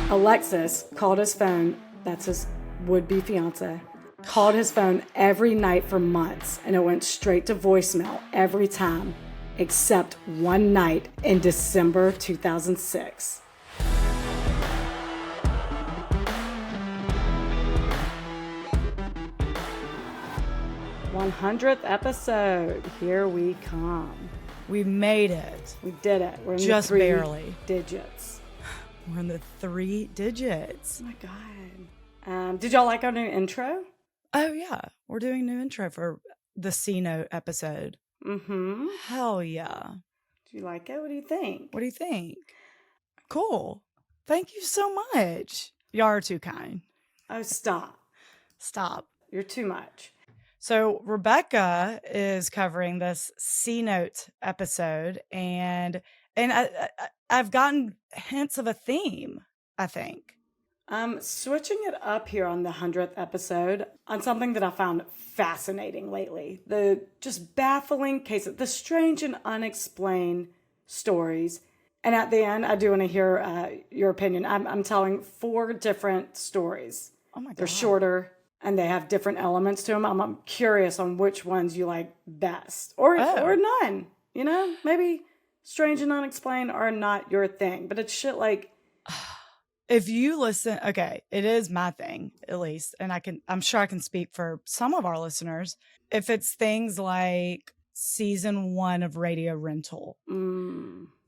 Alexis called his phone, that's his would-be fiance, called his phone every night for months, and it went straight to voicemail every time, except one night in December 2006. "100th episode. Here we come." We made it. We did it. We're in Just the three barely. digits. We're in the 3 digits. Oh my God. Did y'all like our new intro? Oh, yeah. We're doing a new intro for the C-Note episode. Mm-hmm. Hell yeah. Do you like it? What do you think? What do you think? Cool. Thank you so much. Y'all are too kind. Oh, stop. Stop. You're too much. So Rebecca is covering this C-Note episode, and I've gotten hints of a theme, I think. Switching it up here on the 100th episode on something that I found fascinating lately. The just baffling cases, the strange and unexplained stories. And at the end, I do want to hear your opinion. I'm telling 4 different stories. Oh my God. They're shorter and they have different elements to them. I'm curious on which ones you like best or none. You know, maybe strange and unexplained are not your thing, but it's shit like... If you listen, okay, it is my thing, at least, and I'm sure I can speak for some of our listeners. If it's things like season 1 of Radio Rental,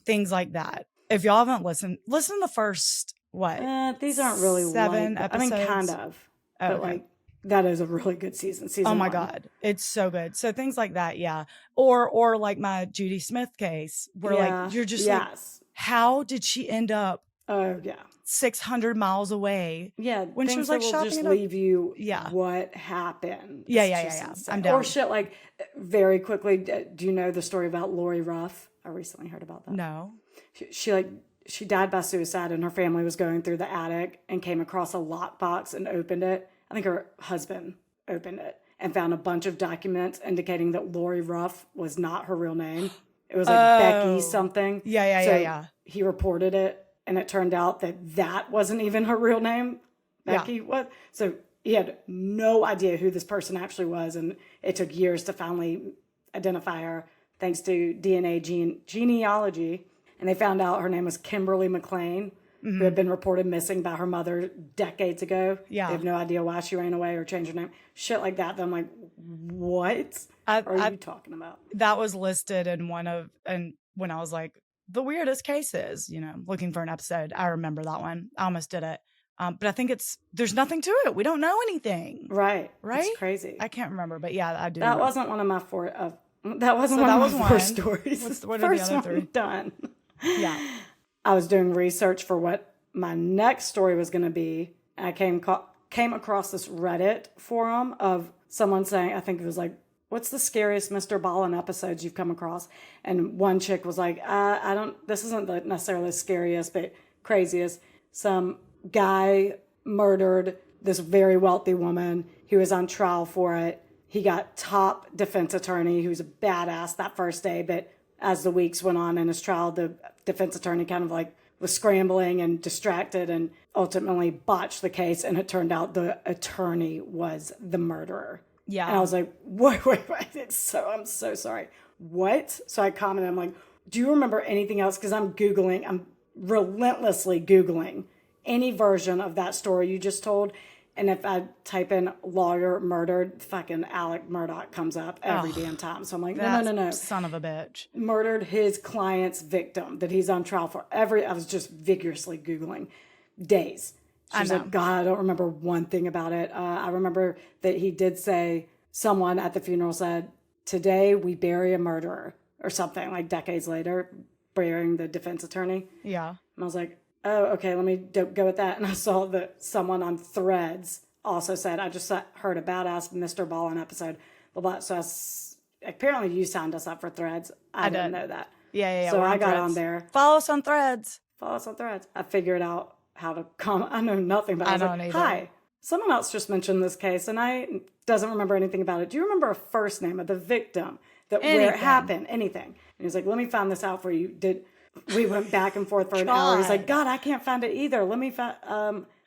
things like that. If y'all haven't listen to the first, these aren't really 7 episodes. I mean, kind of, but like that is a really good season. Season oh my 1. God, it's so good. So things like that, yeah. Or like my Judy Smith case, where like you're just like, how did she end up? Oh yeah. 600 miles away. Yeah, when she was like shopping, just leave you. Yeah, what happened? Yeah. I'm down. Or shit like very quickly. Do you know the story about Lori Ruff? I recently heard about that. No. She died by suicide, and her family was going through the attic and came across a lockbox and opened it. I think her husband opened it and found a bunch of documents indicating that Lori Ruff was not her real name. It was like Becky something. Yeah. He reported it. And it turned out that wasn't even her real name. Becky was. So he had no idea who this person actually was. And it took years to finally identify her thanks to DNA genealogy. And they found out her name was Kimberly McLean, who had been reported missing by her mother decades ago. Yeah. They have no idea why she ran away or changed her name. Shit like that. Then I'm like, what are you talking about? That was listed in when I was like, the weirdest cases, looking for an episode. I remember that one. I almost did it. But I think there's nothing to it. We don't know anything. Right? It's crazy. I can't remember, but yeah, I do. That wasn't one of my 4. That wasn't one of my 4 stories. What are the other 3? Done. Yeah. I was doing research for what my next story was going to be. And I came across this Reddit forum of someone saying, I think it was like, what's the scariest Mr. Ballin episodes you've come across? And one chick was like, this isn't necessarily the scariest, but craziest. Some guy murdered this very wealthy woman. He was on trial for it. He got top defense attorney who was a badass that first day. But as the weeks went on in his trial, the defense attorney kind of like was scrambling and distracted and ultimately botched the case. And it turned out the attorney was the murderer. Yeah. And I was like, wait. I'm so sorry. What? So I commented, I'm like, do you remember anything else? Because I'm relentlessly Googling any version of that story you just told. And if I type in lawyer murdered, fucking Alec Murdaugh comes up every damn time. So I'm like, no. Son of a bitch. Murdered his client's victim that he's on trial for. I was just vigorously Googling days. She's like, God, I don't remember one thing about it. I remember that he did say, someone at the funeral said, today we bury a murderer or something, like decades later, burying the defense attorney. Yeah. And I was like, oh, okay, let me go with that. And I saw that someone on Threads also said, I just heard a badass Mr. Ballin episode. So apparently you signed us up for Threads. I didn't know that. Yeah. So I got on there. Follow us on Threads. I figured out how to comment. I know nothing about it. I don't either. Hi, someone else just mentioned this case and I doesn't remember anything about it. Do you remember a first name of the victim where it happened? Anything. And he was like, let me find this out for you. We went back and forth for an hour. He's like, God, I can't find it either. Let me find,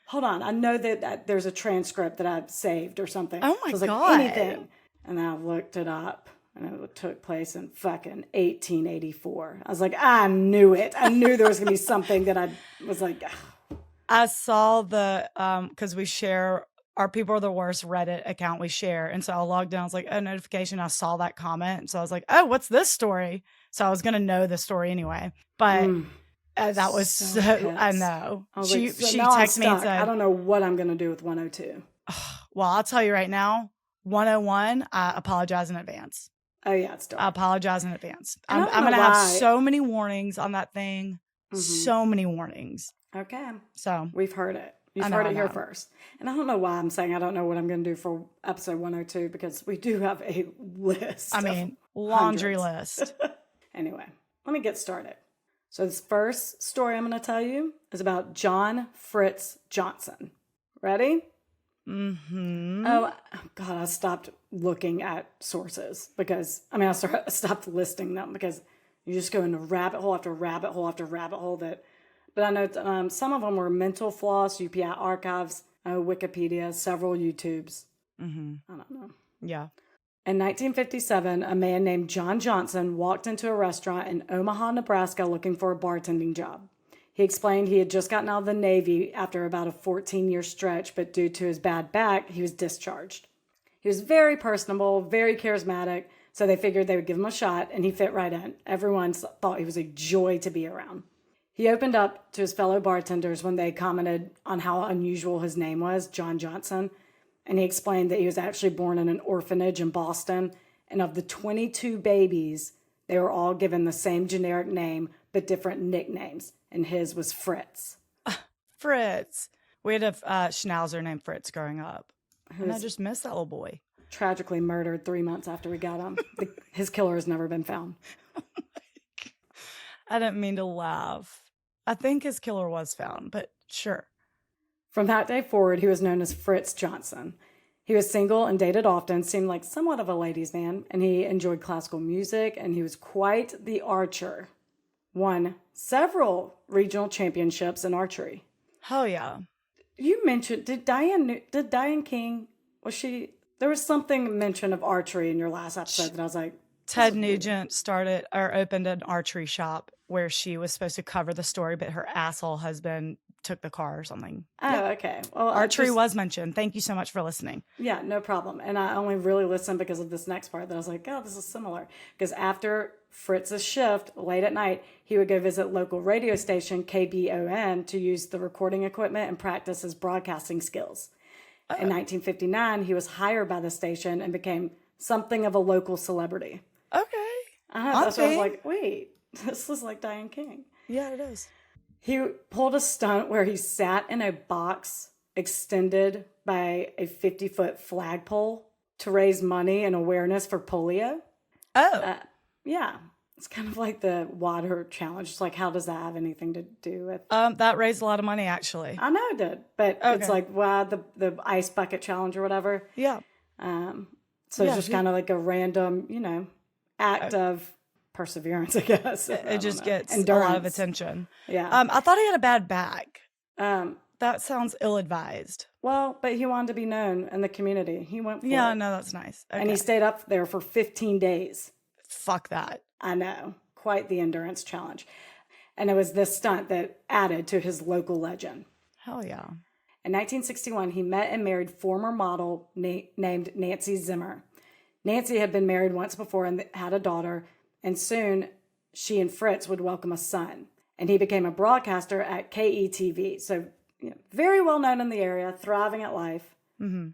hold on. I know that there's a transcript that I've saved or something. Oh my so I was God. like, anything. And I looked it up. And it took place in fucking 1884. I was like, I knew it. I knew there was going to be something that I was like, ugh. I saw the, because we share, our People Are the Worst Reddit account we share. And so I logged in. I was like, oh, notification. I saw that comment. So I was like, oh, what's this story? So I was going to know the story anyway. But that was so I know. She texted me and said, I don't know what I'm going to do with 102. Well, I'll tell you right now, 101, I apologize in advance. Oh, yeah, it's dark. I apologize in advance. I'm going to have so many warnings on that thing. Mm-hmm. So many warnings. Okay. So we've heard it. You've heard it here first. And I don't know why I'm saying I don't know what I'm going to do for episode 102 because we do have a list. Laundry list. Anyway, let me get started. So this first story I'm going to tell you is about John Fritz Johnson. Ready? Mm-hmm. Oh, God, I stopped looking at sources because, I stopped listing them because you just go into rabbit hole after rabbit hole after rabbit hole but I know some of them were Mental Floss, UPI Archives, Wikipedia, several YouTubes. Mm-hmm. I don't know. Yeah. In 1957, a man named John Johnson walked into a restaurant in Omaha, Nebraska looking for a bartending job. He explained he had just gotten out of the Navy after about a 14-year stretch, but due to his bad back, he was discharged. He was very personable, very charismatic, so they figured they would give him a shot, and he fit right in. Everyone thought he was a joy to be around. He opened up to his fellow bartenders when they commented on how unusual his name was, John Johnson, and he explained that he was actually born in an orphanage in Boston, and of the 22 babies, they were all given the same generic name, but different nicknames, and his was Fritz. Fritz. We had a schnauzer named Fritz growing up, and I just miss that little boy. Tragically murdered 3 months after we got him. His killer has never been found. I didn't mean to laugh. I think his killer was found, but sure. From that day forward, he was known as Fritz Johnson. He was single and dated often, seemed like somewhat of a ladies' man, and he enjoyed classical music, and he was quite the archer. Won several regional championships in archery. Hell yeah. You mentioned, did Diane King, there was something mentioned of archery in your last episode that I was like, Ted Nugent opened an archery shop where she was supposed to cover the story, but her asshole husband took the car or something. Oh, okay. Well, archery was mentioned. Thank you so much for listening. Yeah, no problem. And I only really listened because of this next part that I was like, oh, this is similar. Because after Fritz's shift, late at night, he would go visit local radio station KBON to use the recording equipment and practice his broadcasting skills. In 1959, he was hired by the station and became something of a local celebrity. Okay. That's why I was like, wait, this is like Diane King. Yeah, it is. He pulled a stunt where he sat in a box extended by a 50-foot flagpole to raise money and awareness for polio. Oh. Yeah. It's kind of like the water challenge. It's like, how does that have anything to do with... that raised a lot of money, actually. I know it did. But it's like, wow, the ice bucket challenge or whatever. Yeah. So it's just kind of like a random, act of perseverance, I guess. It just gets endurance. A lot of attention. Yeah. I thought he had a bad back. That sounds ill-advised. Well, but he wanted to be known in the community. He went for it. Yeah, no, that's nice. Okay. And he stayed up there for 15 days. Fuck that. I know. Quite the endurance challenge. And it was this stunt that added to his local legend. Hell yeah. In 1961, he met and married former model named Nancy Zimmer. Nancy had been married once before and had a daughter, and soon she and Fritz would welcome a son. And he became a broadcaster at KETV, so very well known in the area, thriving at life. Mm-hmm.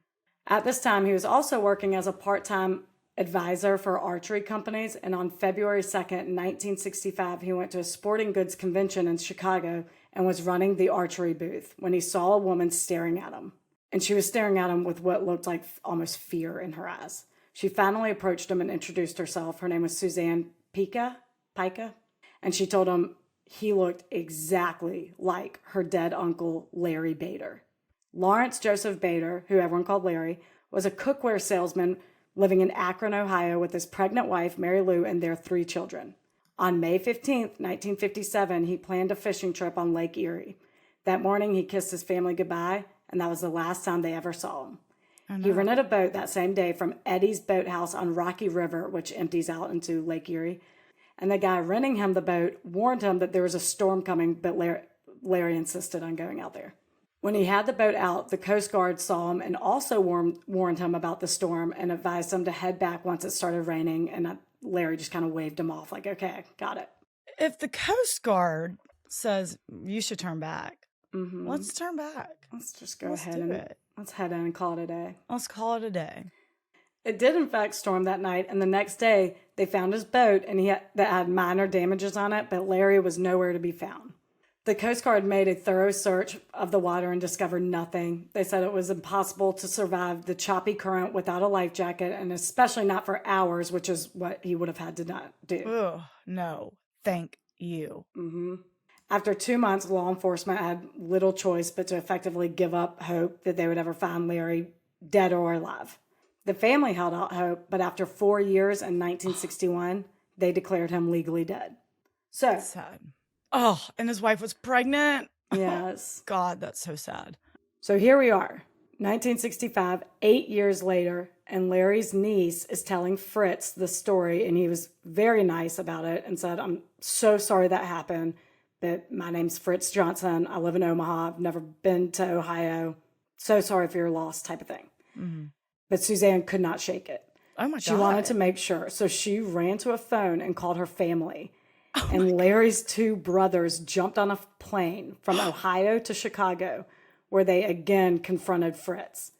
At this time, he was also working as a part-time advisor for archery companies, and on February 2nd, 1965, he went to a sporting goods convention in Chicago and was running the archery booth when he saw a woman staring at him. And she was staring at him with what looked like almost fear in her eyes. She finally approached him and introduced herself. Her name was Suzanne Pica, and she told him he looked exactly like her dead uncle, Larry Bader. Lawrence Joseph Bader, who everyone called Larry, was a cookware salesman living in Akron, Ohio with his pregnant wife, Mary Lou, and their 3 children. On May 15th, 1957, he planned a fishing trip on Lake Erie. That morning, he kissed his family goodbye, and that was the last time they ever saw him. He rented a boat that same day from Eddie's Boathouse on Rocky River, which empties out into Lake Erie. And the guy renting him the boat warned him that there was a storm coming, but Larry insisted on going out there. When he had the boat out, the Coast Guard saw him and also warned him about the storm and advised him to head back once it started raining. And Larry just kind of waved him off like, okay, got it. If the Coast Guard says you should turn back, let's turn back. Let's just go ahead and let's head in and call it a day. Let's call it a day. It did, in fact, storm that night, and the next day they found his boat, and that had minor damages on it, but Larry was nowhere to be found. The Coast Guard made a thorough search of the water and discovered nothing. They said it was impossible to survive the choppy current without a life jacket, and especially not for hours, which is what he would have had to not do. Oh, no. Thank you. After 2 months, law enforcement had little choice but to effectively give up hope that they would ever find Larry dead or alive. The family held out hope, but after 4 years in 1961, they declared him legally dead. So sad. Oh, and his wife was pregnant. Yes. God, that's so sad. So here we are, 1965, 8 years later, and Larry's niece is telling Fritz the story, and he was very nice about it and said, I'm so sorry that happened, but my name's Fritz Johnson. I live in Omaha. I've never been to Ohio. So sorry for your loss, type of thing. But Suzanne could not shake it. Oh, my God. She wanted to make sure. So she ran to a phone and called her family. And Larry's two brothers jumped on a plane from Ohio to Chicago, where they again confronted Fritz.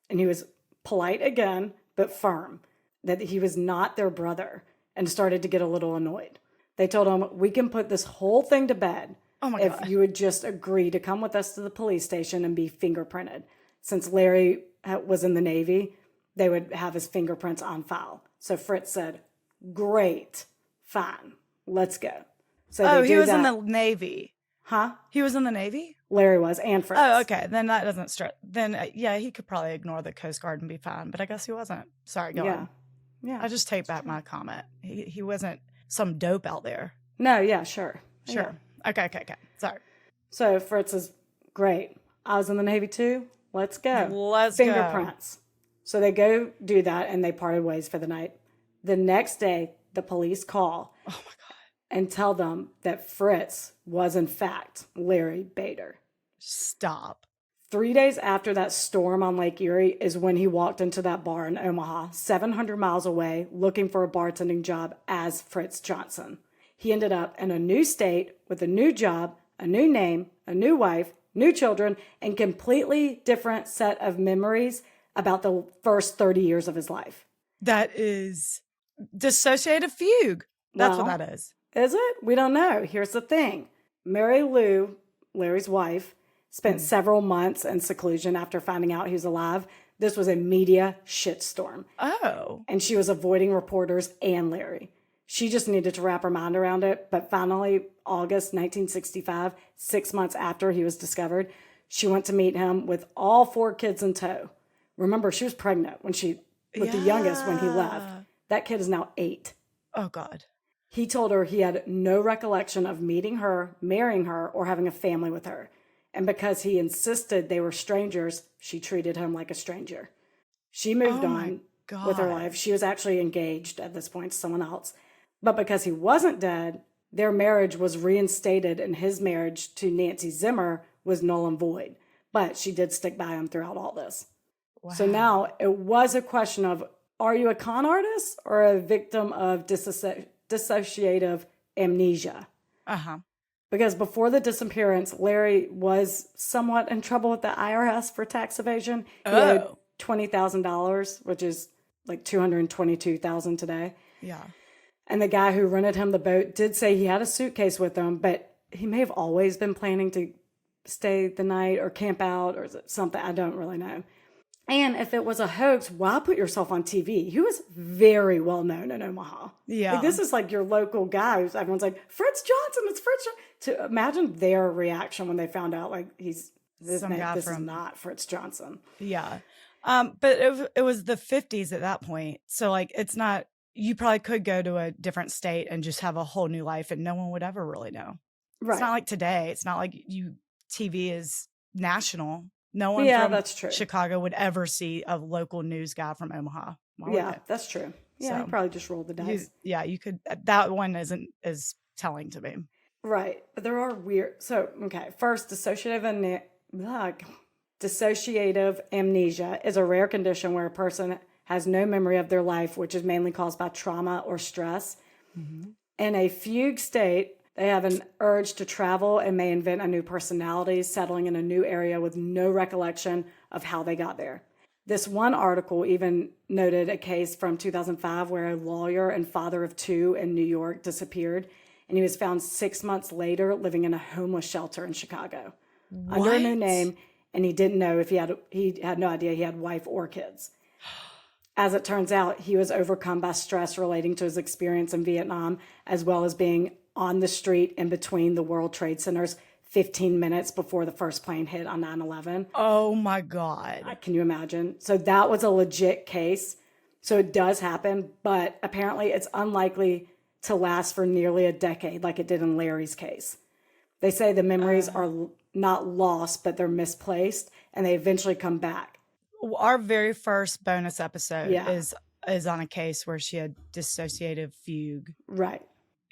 And he was polite again, but firm, that he was not their brother, and started to get a little annoyed. They told him, we can put this whole thing to bed if you would just agree to come with us to the police station and be fingerprinted. Since Larry was in the Navy, they would have his fingerprints on file. So Fritz said, great, fine, let's go. So he was in the Navy. Huh? He was in the Navy? Larry was, and Fritz. Oh, okay. Then that doesn't stress. Then, yeah, he could probably ignore the Coast Guard and be fine. But I guess he wasn't. Sorry, go on. Yeah. I just take back my comment. He wasn't some dope out there. No, yeah, sure. Sure. Yeah. Okay. Sorry. So Fritz is great. I was in the Navy too. Let's go. Let's Fingerprints. So they go do that, and they parted ways for the night. The next day, the police call. Oh, my God. And tell them that Fritz was, in fact, Larry Bader. Stop. 3 days after that storm on Lake Erie is when he walked into that bar in Omaha, 700 miles away, looking for a bartending job as Fritz Johnson. He ended up in a new state with a new job, a new name, a new wife, new children, and completely different set of memories about the first 30 years of his life. That is dissociative fugue. That's what that is. Is it? We don't know. Here's the thing. Mary Lou, Larry's wife, spent several months in seclusion after finding out he was alive. This was a media shitstorm. Oh. And she was avoiding reporters and Larry. She just needed to wrap her mind around it. But finally, August 1965, 6 months after he was discovered, she went to meet him with all 4 kids in tow. Remember, she was pregnant with the youngest when he left. That kid is now 8. Oh, God. He told her he had no recollection of meeting her, marrying her, or having a family with her. And because he insisted they were strangers, she treated him like a stranger. She moved on with her life. She was actually engaged at this point to someone else. But because he wasn't dead, their marriage was reinstated, and his marriage to Nancy Zimmer was null and void. But she did stick by him throughout all this. Wow. So now it was a question of, are you a con artist or a victim of dissociative amnesia? Because before the disappearance, Larry was somewhat in trouble with the IRS for tax evasion. He owed $20,000, which is like $222,000 today. Yeah. And the guy who rented him the boat did say he had a suitcase with him, but he may have always been planning to stay the night or camp out or something. I don't really know. And if it was a hoax, why put yourself on TV? He was very well known in Omaha. Yeah. Like, this is like your local guy. Everyone's like, Fritz Johnson, it's Fritz Johnson. To imagine their reaction when they found out, like, this is not Fritz Johnson. Yeah. But it was the 50s at that point. So, like, it's not you probably could go to a different state and just have a whole new life and no one would ever really know. It's not Right. like today. It's not like TV is national. No one Yeah, from that's true. Chicago would ever see a local news guy from Omaha. Why would Yeah, they? that's true. Yeah, he So, probably just rolled the dice. you could. That one isn't as telling to me. Right. But there are weird. So, okay. First, dissociative amnesia is a rare condition where a person has no memory of their life, which is mainly caused by trauma or stress. Mm-hmm. In a fugue state, they have an urge to travel and may invent a new personality, settling in a new area with no recollection of how they got there. This one article even noted a case from 2005 where a lawyer and father of two in New York disappeared, and he was found 6 months later living in a homeless shelter in Chicago under a new name, and he didn't know if he had no idea he had wife or kids. As it turns out, he was overcome by stress relating to his experience in Vietnam, as well as being on the street in between the World Trade Centers 15 minutes before the first plane hit on 9/11. Oh my God. Can you imagine? So that was a legit case. So it does happen, but apparently it's unlikely to last for nearly a decade like it did in Larry's case. They say the memories are not lost, but they're misplaced, and they eventually come back. Our very first bonus episode Yeah. is on a case where she had dissociative fugue. Right.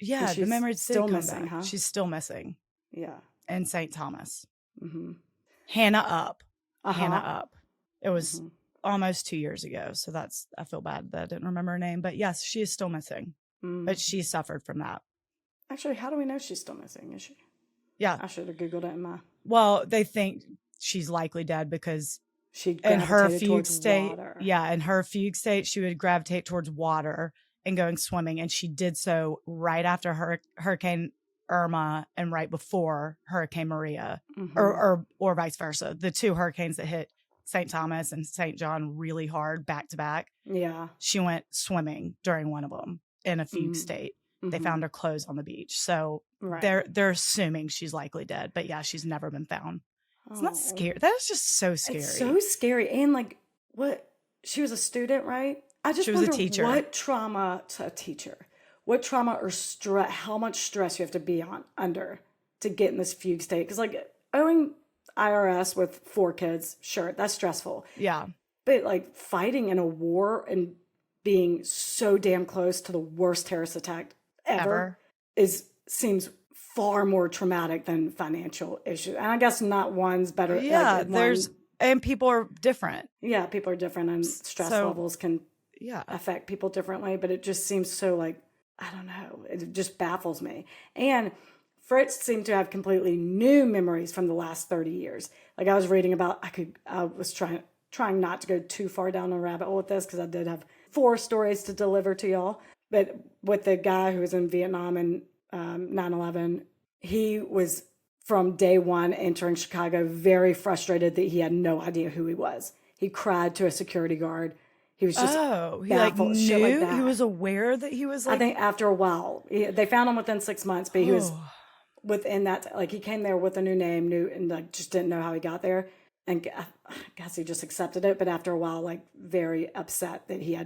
Yeah, the she's memories still did come missing, back. huh? She's still missing. Yeah. In St. Thomas. Mm-hmm. Hannah Up. Uh-huh. Hannah Up. It was almost 2 years ago, so I feel bad that I didn't remember her name. But yes, she is still missing. But she suffered from that. Actually, how do we know she's still missing? Is she? Yeah. I should have Googled it in my... Well, they think she's likely dead because she in her gravitated fugue towards state, water. yeah, in her fugue state, she would gravitate towards water and going swimming, and she did so right after Hurricane Irma and right before Hurricane Maria, or vice versa. The two hurricanes that hit St. Thomas and St. John really hard back to back. Yeah, she went swimming during one of them in a fugue state. They found her clothes on the beach, so they're assuming she's likely dead. But yeah, she's never been found. It's not scary. That is just so scary. It's so scary. And like, what? She was a student, right? I just wonder a teacher. What trauma to a teacher? What trauma or stress? How much stress you have to be under to get in this fugue state? Because like owing IRS with 4 kids, sure, that's stressful. Yeah, but like fighting in a war and being so damn close to the worst terrorist attack ever. seems far more traumatic than financial issues. And I guess not one's better. Yeah, and people are different. Yeah, people are different, and stress levels can affect people differently. But it just seems so like, I don't know. It just baffles me. And Fritz seemed to have completely new memories from the last 30 years. Like I was reading about, I was trying not to go too far down a rabbit hole with this because I did have 4 stories to deliver to y'all. But with the guy who was in Vietnam and 9/11, he was from day one entering Chicago very frustrated that he had no idea who he was. He cried to a security guard. He was just he like knew, he was aware that he was like... I think after a while, they found him within 6 months, but he was within that, like he came there with a new name, and like just didn't know how he got there. And I guess he just accepted it. But after a while, like very upset that he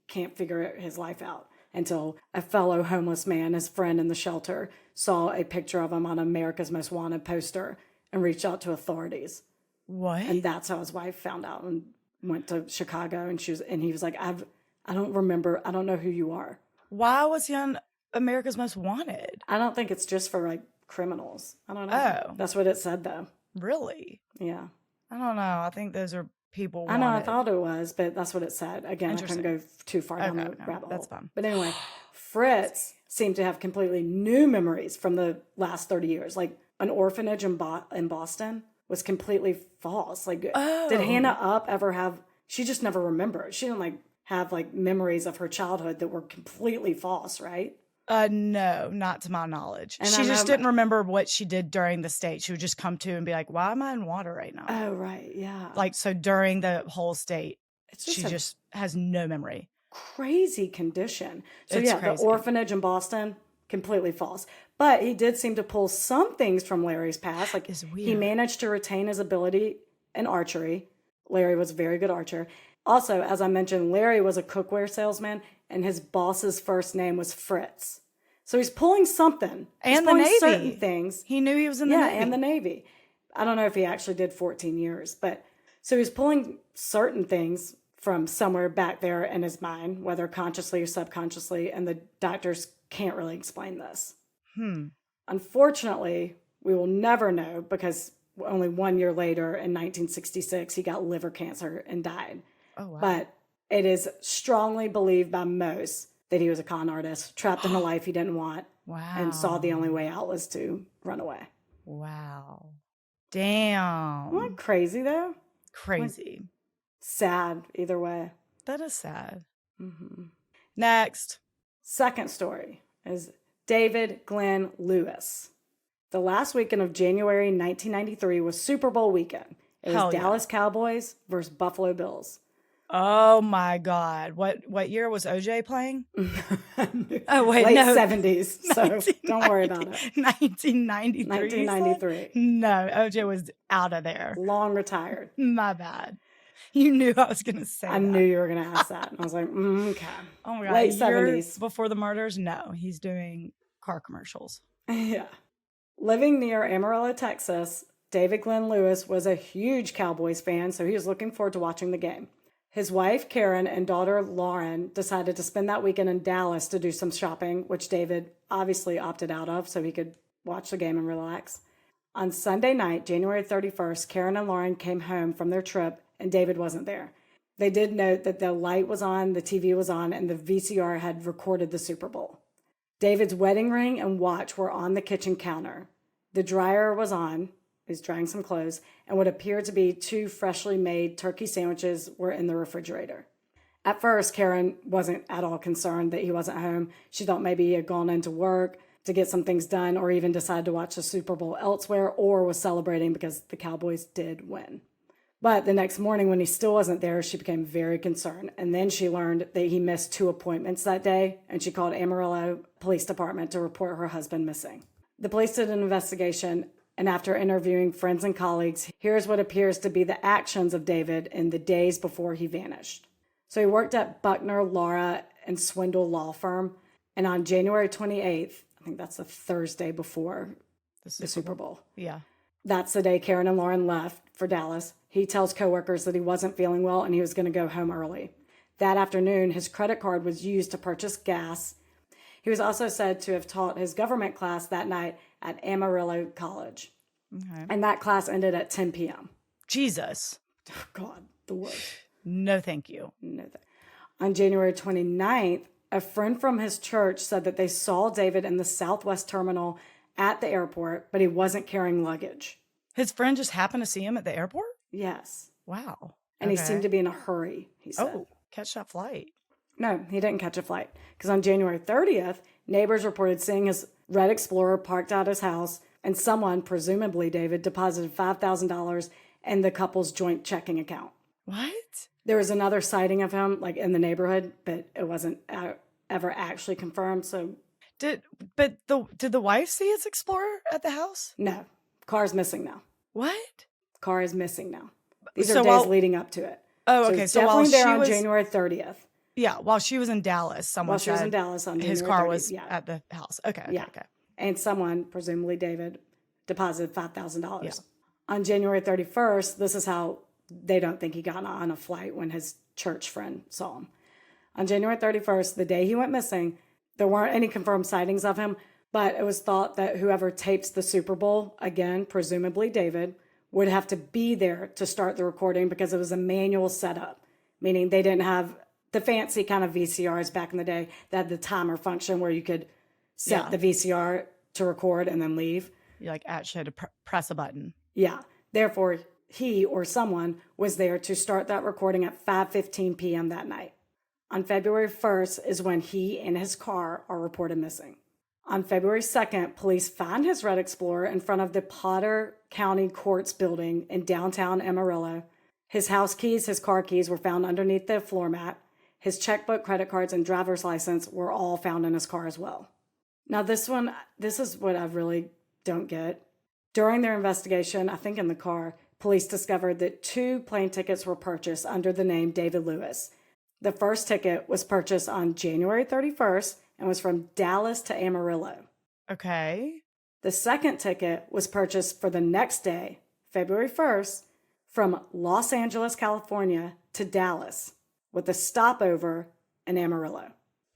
can't figure his life out until a fellow homeless man, his friend in the shelter, saw a picture of him on America's Most Wanted poster and reached out to authorities. What? And that's how his wife found out and went to Chicago. And he was like, I don't remember. I don't know who you are. Why was he on America's Most Wanted? I don't think it's just for like criminals. I don't know. Oh. That's what it said though. Really? Yeah. I don't know. I think those are people wanted. I know, I thought it was, but that's what it said. Again, I couldn't go too far down the rabbit hole. That's fine. But anyway, Fritz seemed to have completely new memories from the last 30 years. Like an orphanage in Boston was completely false. Like, did Hannah Up ever have... She just never remembered. She didn't like have like memories of her childhood that were completely false, right? No, not to my knowledge. And she just didn't remember what she did during the state. She would just come to and be like, why am I in water right now? Oh, right. Yeah. Like, so during the whole state, she just has no memory. Crazy condition. So It's yeah, crazy. The orphanage in Boston, completely false. But he did seem to pull some things from Larry's past. Like he managed to retain his ability in archery. Larry was a very good archer. Also, as I mentioned, Larry was a cookware salesman, and his boss's first name was Fritz. So he's pulling something. He's And the pulling Navy. certain things. He knew he was in the Navy. Yeah, and the Navy. I don't know if he actually did 14 years, but so he's pulling certain things from somewhere back there in his mind, whether consciously or subconsciously, and the doctors can't really explain this. Unfortunately, we will never know because only 1 year later, in 1966, he got liver cancer and died. Oh, wow. But it is strongly believed by most that he was a con artist, trapped in a life he didn't want, Wow. and saw the only way out was to run away. Wow. Damn. Isn't that crazy, though? Crazy. Sad, either way. That is sad. Next. Second story is David Glenn Lewis. The last weekend of January 1993 was Super Bowl weekend. It was Dallas Cowboys versus Buffalo Bills. Oh my God. What year was OJ playing? Oh, wait, late 70s. So don't worry about it. 1993. 1993. No, OJ was out of there. Long retired. My bad. You knew I was going to say I knew you were going to ask that. And I was like, okay. Oh my God. Late 70s. Before the murders? No, he's doing car commercials. Yeah. Living near Amarillo, Texas, David Glenn Lewis was a huge Cowboys fan, so he was looking forward to watching the game. His wife, Karen, and daughter, Lauren, decided to spend that weekend in Dallas to do some shopping, which David obviously opted out of so he could watch the game and relax. On Sunday night, January 31st, Karen and Lauren came home from their trip, and David wasn't there. They did note that the light was on, the TV was on, and the VCR had recorded the Super Bowl. David's wedding ring and watch were on the kitchen counter. The dryer was on. He's drying some clothes, and what appeared to be 2 freshly made turkey sandwiches were in the refrigerator. At first, Karen wasn't at all concerned that he wasn't home. She thought maybe he had gone into work to get some things done or even decided to watch the Super Bowl elsewhere or was celebrating because the Cowboys did win. But the next morning when he still wasn't there, she became very concerned. And then she learned that he missed 2 appointments that day, and she called Amarillo Police Department to report her husband missing. The police did an investigation, and after interviewing friends and colleagues, here's what appears to be the actions of David in the days before he vanished. So he worked at Buckner, Laura, and Swindle Law Firm, and on January 28th, I think that's the Thursday before the Super Bowl. Yeah. That's the day Karen and Lauren left for Dallas. He tells coworkers that he wasn't feeling well and he was going to go home early. That afternoon, his credit card was used to purchase gas. He was also said to have taught his government class that night at Amarillo College. Okay. And that class ended at 10 p.m. Jesus. Oh, God, the worst. No, thank you. No. On January 29th, a friend from his church said that they saw David in the Southwest Terminal at the airport, but he wasn't carrying luggage. His friend just happened to see him at the airport? Yes. Wow. And he seemed to be in a hurry, he said. Oh, catch that flight. No, he didn't catch a flight. Because on January 30th, neighbors reported seeing his red Explorer parked out his house, and someone, presumably David, deposited $5,000 in the couple's joint checking account. What? There was another sighting of him, like in the neighborhood, but it wasn't ever actually confirmed. So, did the wife see his Explorer at the house? No, car's missing now. What? Car is missing now. These are days leading up to it. Oh, okay. So definitely while there she on was January 30th. Yeah, while she was in Dallas, someone she was in Dallas on his January car 30th, was at the house. Okay. And someone, presumably David, deposited $5,000. Yeah. On January 31st, this is how they don't think he got on a flight when his church friend saw him. On January 31st, the day he went missing, there weren't any confirmed sightings of him, but it was thought that whoever taped the Super Bowl, again, presumably David, would have to be there to start the recording because it was a manual setup, meaning they didn't have the fancy kind of VCRs back in the day that had the timer function where you could set the VCR to record and then leave. You actually had to press a button. Yeah. Therefore, he or someone was there to start that recording at 5:15 p.m. that night. On February 1st is when he and his car are reported missing. On February 2nd, police find his red Explorer in front of the Potter County Courts building in downtown Amarillo. His house keys, his car keys were found underneath the floor mat. His checkbook, credit cards, and driver's license were all found in his car as well. Now this is what I really don't get. During their investigation, I think in the car, police discovered that 2 plane tickets were purchased under the name David Lewis. The first ticket was purchased on January 31st and was from Dallas to Amarillo. Okay. The second ticket was purchased for the next day, February 1st, from Los Angeles, California to Dallas, with a stopover in Amarillo.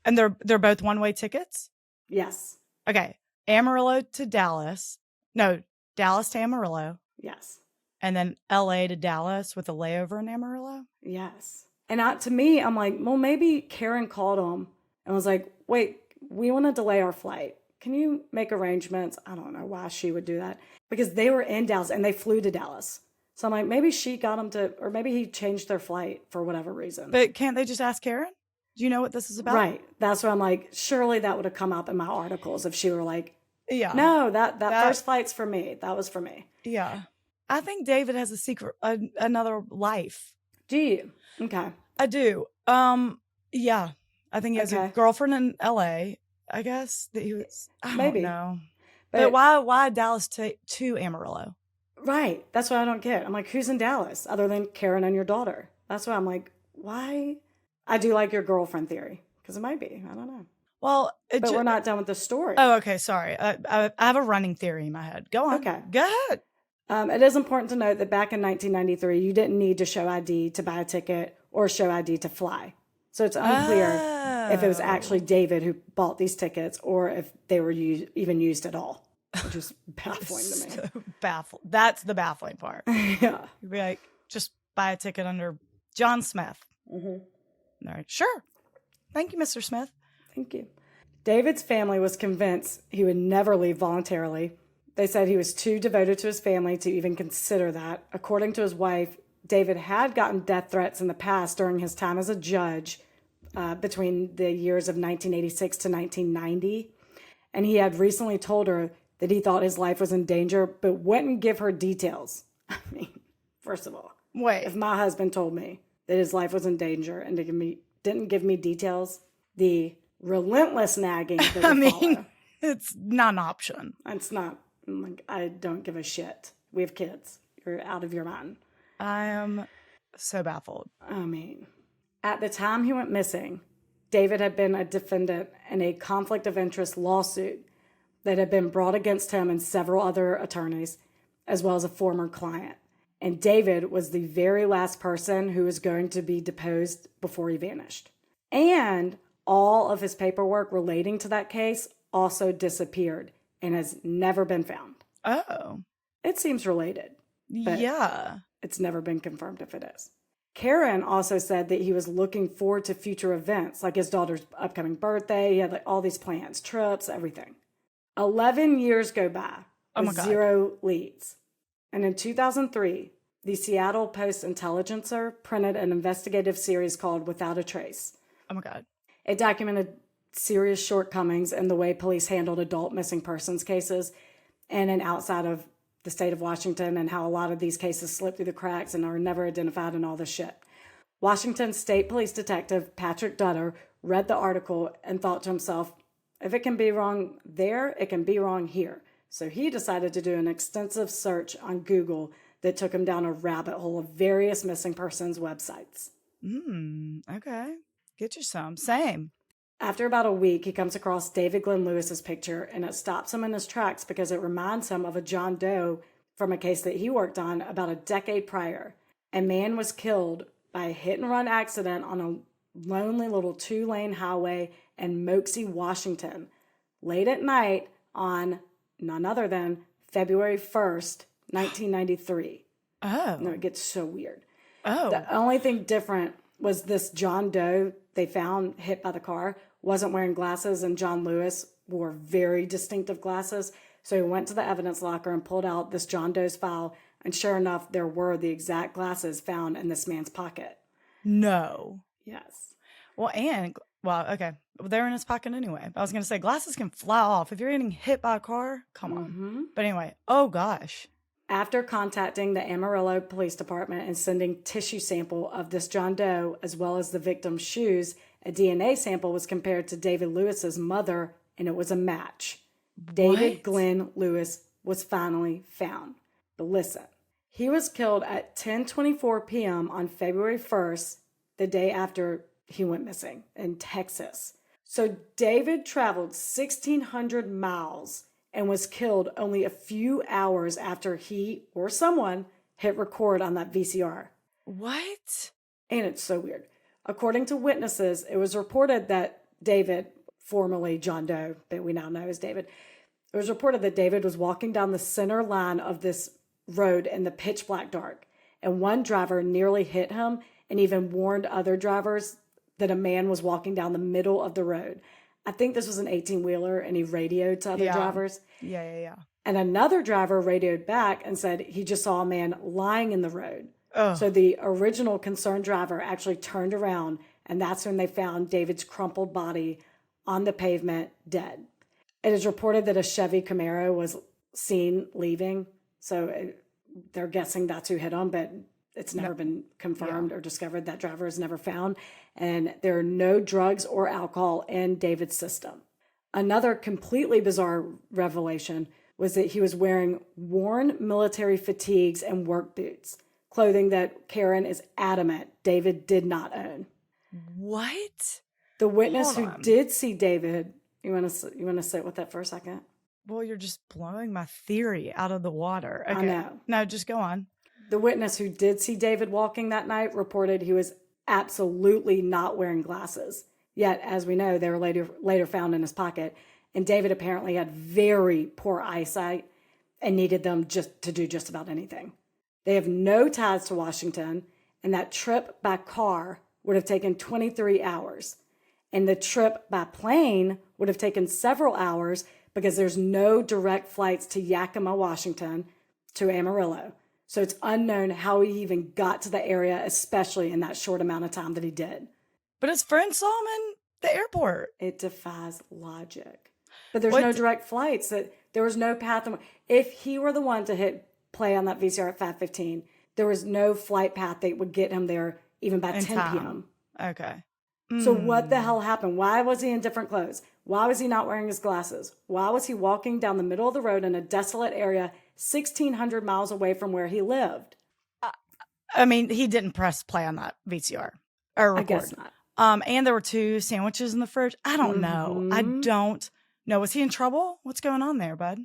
And they're both one-way tickets? Yes. Okay. Amarillo to Dallas. No, Dallas to Amarillo. Yes. And then LA to Dallas with a layover in Amarillo? Yes. And to me, I'm like, well, maybe Karen called them and was like, wait, we want to delay our flight. Can you make arrangements? I don't know why she would do that. Because they were in Dallas and they flew to Dallas. So I'm like, maybe she got them to, or maybe he changed their flight for whatever reason. But can't they just ask Karen? Do you know what this is about? Right. That's what I'm like, surely that would have come up in my articles if she were like, yeah, no, that first flight's for me. That was for me. Yeah. I think David has a secret, another life. Do you? Okay. I do. Yeah. I think he has a girlfriend in LA. I guess that he was. I don't know. But why Dallas to Amarillo? Right. That's what I don't get. I'm like, who's in Dallas other than Karen and your daughter? That's why I'm like, why? I do like your girlfriend theory because it might be. I don't know. Well, but we're not done with the story. Oh, okay. Sorry. I have a running theory in my head. Go on. Okay. Go ahead. It is important to note that back in 1993, you didn't need to show ID to buy a ticket or show ID to fly. So it's unclear if it was actually David who bought these tickets or if they were even used at all, which is baffling to me. So baffled. That's the baffling part. Yeah. You'd be like, just buy a ticket under John Smith. Mm-hmm. All right. Sure. Thank you, Mr. Smith. Thank you. David's family was convinced he would never leave voluntarily. They said he was too devoted to his family to even consider that. According to his wife, David had gotten death threats in the past during his time as a judge between the years of 1986 to 1990. And he had recently told her that he thought his life was in danger, but wouldn't give her details. I mean, first of all, wait. If my husband told me that his life was in danger and didn't give me details, the relentless nagging that would follow. It's not an option. It's not. Like, I don't give a shit. We have kids. You're out of your mind. I am so baffled. I mean, at the time he went missing, David had been a defendant in a conflict of interest lawsuit that had been brought against him and several other attorneys, as well as a former client. And David was the very last person who was going to be deposed before he vanished. And all of his paperwork relating to that case also disappeared and has never been found. Oh. It seems related. But yeah. It's never been confirmed if it is. Karen also said that he was looking forward to future events, like his daughter's upcoming birthday. He had like all these plans, trips, everything. 11 years go by with zero leads. And in 2003, the Seattle Post-Intelligencer printed an investigative series called Without a Trace. Oh my God. It documented serious shortcomings in the way police handled adult missing persons cases in and outside of the state of Washington, and how a lot of these cases slip through the cracks and are never identified and all this shit. Washington State Police Detective Patrick Dutter read the article and thought to himself, if it can be wrong there, it can be wrong here. So he decided to do an extensive search on Google that took him down a rabbit hole of various missing persons websites. Okay. Get you some. Same. After about a week, he comes across David Glenn Lewis's picture, and it stops him in his tracks because it reminds him of a John Doe from a case that he worked on about a decade prior. A man was killed by a hit-and-run accident on a lonely little 2-lane highway in Moxie, Washington, late at night on none other than February 1st, 1993. Oh. No, it gets so weird. Oh. The only thing different was this John Doe they found hit by the car wasn't wearing glasses, and John Lewis wore very distinctive glasses. So he went to the evidence locker and pulled out this John Doe's file, and sure enough, there were the exact glasses found in this man's pocket. No. Yes. Okay. They're in his pocket anyway. I was going to say, glasses can fly off. If you're getting hit by a car, come on. But anyway, oh gosh. After contacting the Amarillo Police Department and sending tissue sample of this John Doe, as well as the victim's shoes, a DNA sample was compared to David Lewis's mother, and it was a match. David Glenn Lewis was finally found. But listen, he was killed at 10:24 p.m. on February 1st, the day after he went missing in Texas. So David traveled 1,600 miles and was killed only a few hours after he or someone hit record on that VCR. What? And it's so weird. According to witnesses, it was reported that David, formerly John Doe, that we now know as David, it was reported that David was walking down the center line of this road in the pitch black dark, and one driver nearly hit him and even warned other drivers that a man was walking down the middle of the road. I think this was an 18-wheeler, and he radioed to other drivers. Yeah. And another driver radioed back and said he just saw a man lying in the road. Oh. So the original concerned driver actually turned around, and that's when they found David's crumpled body on the pavement, dead. It is reported that a Chevy Camaro was seen leaving, so they're guessing that's who hit him, but it's never been confirmed or discovered. That driver is never found, and there are no drugs or alcohol in David's system. Another completely bizarre revelation was that he was wearing worn military fatigues and work boots, clothing that Karen is adamant David did not own. What? The witness who did see David, you want to sit with that for a second? Well, you're just blowing my theory out of the water. Okay. I know. No, just go on. The witness who did see David walking that night reported he was absolutely not wearing glasses. Yet, as we know, they were later found in his pocket. And David apparently had very poor eyesight and needed them just to do just about anything. They have no ties to Washington, and that trip by car would have taken 23 hours. And the trip by plane would have taken several hours because there's no direct flights to Yakima, Washington, to Amarillo. So it's unknown how he even got to the area, especially in that short amount of time that he did. But his friend saw him in the airport. It defies logic. But there's no direct flights. There was no path. If he were the one to hit play on that VCR at 5:15, there was no flight path that would get him there even by 10 p.m. Okay. So what the hell happened? Why was he in different clothes? Why was he not wearing his glasses? Why was he walking down the middle of the road in a desolate area 1,600 miles away from where he lived? I mean, he didn't press play on that VCR or record. I guess not. And there were 2 sandwiches in the fridge. I don't know. I don't know. Was he in trouble? What's going on there, bud?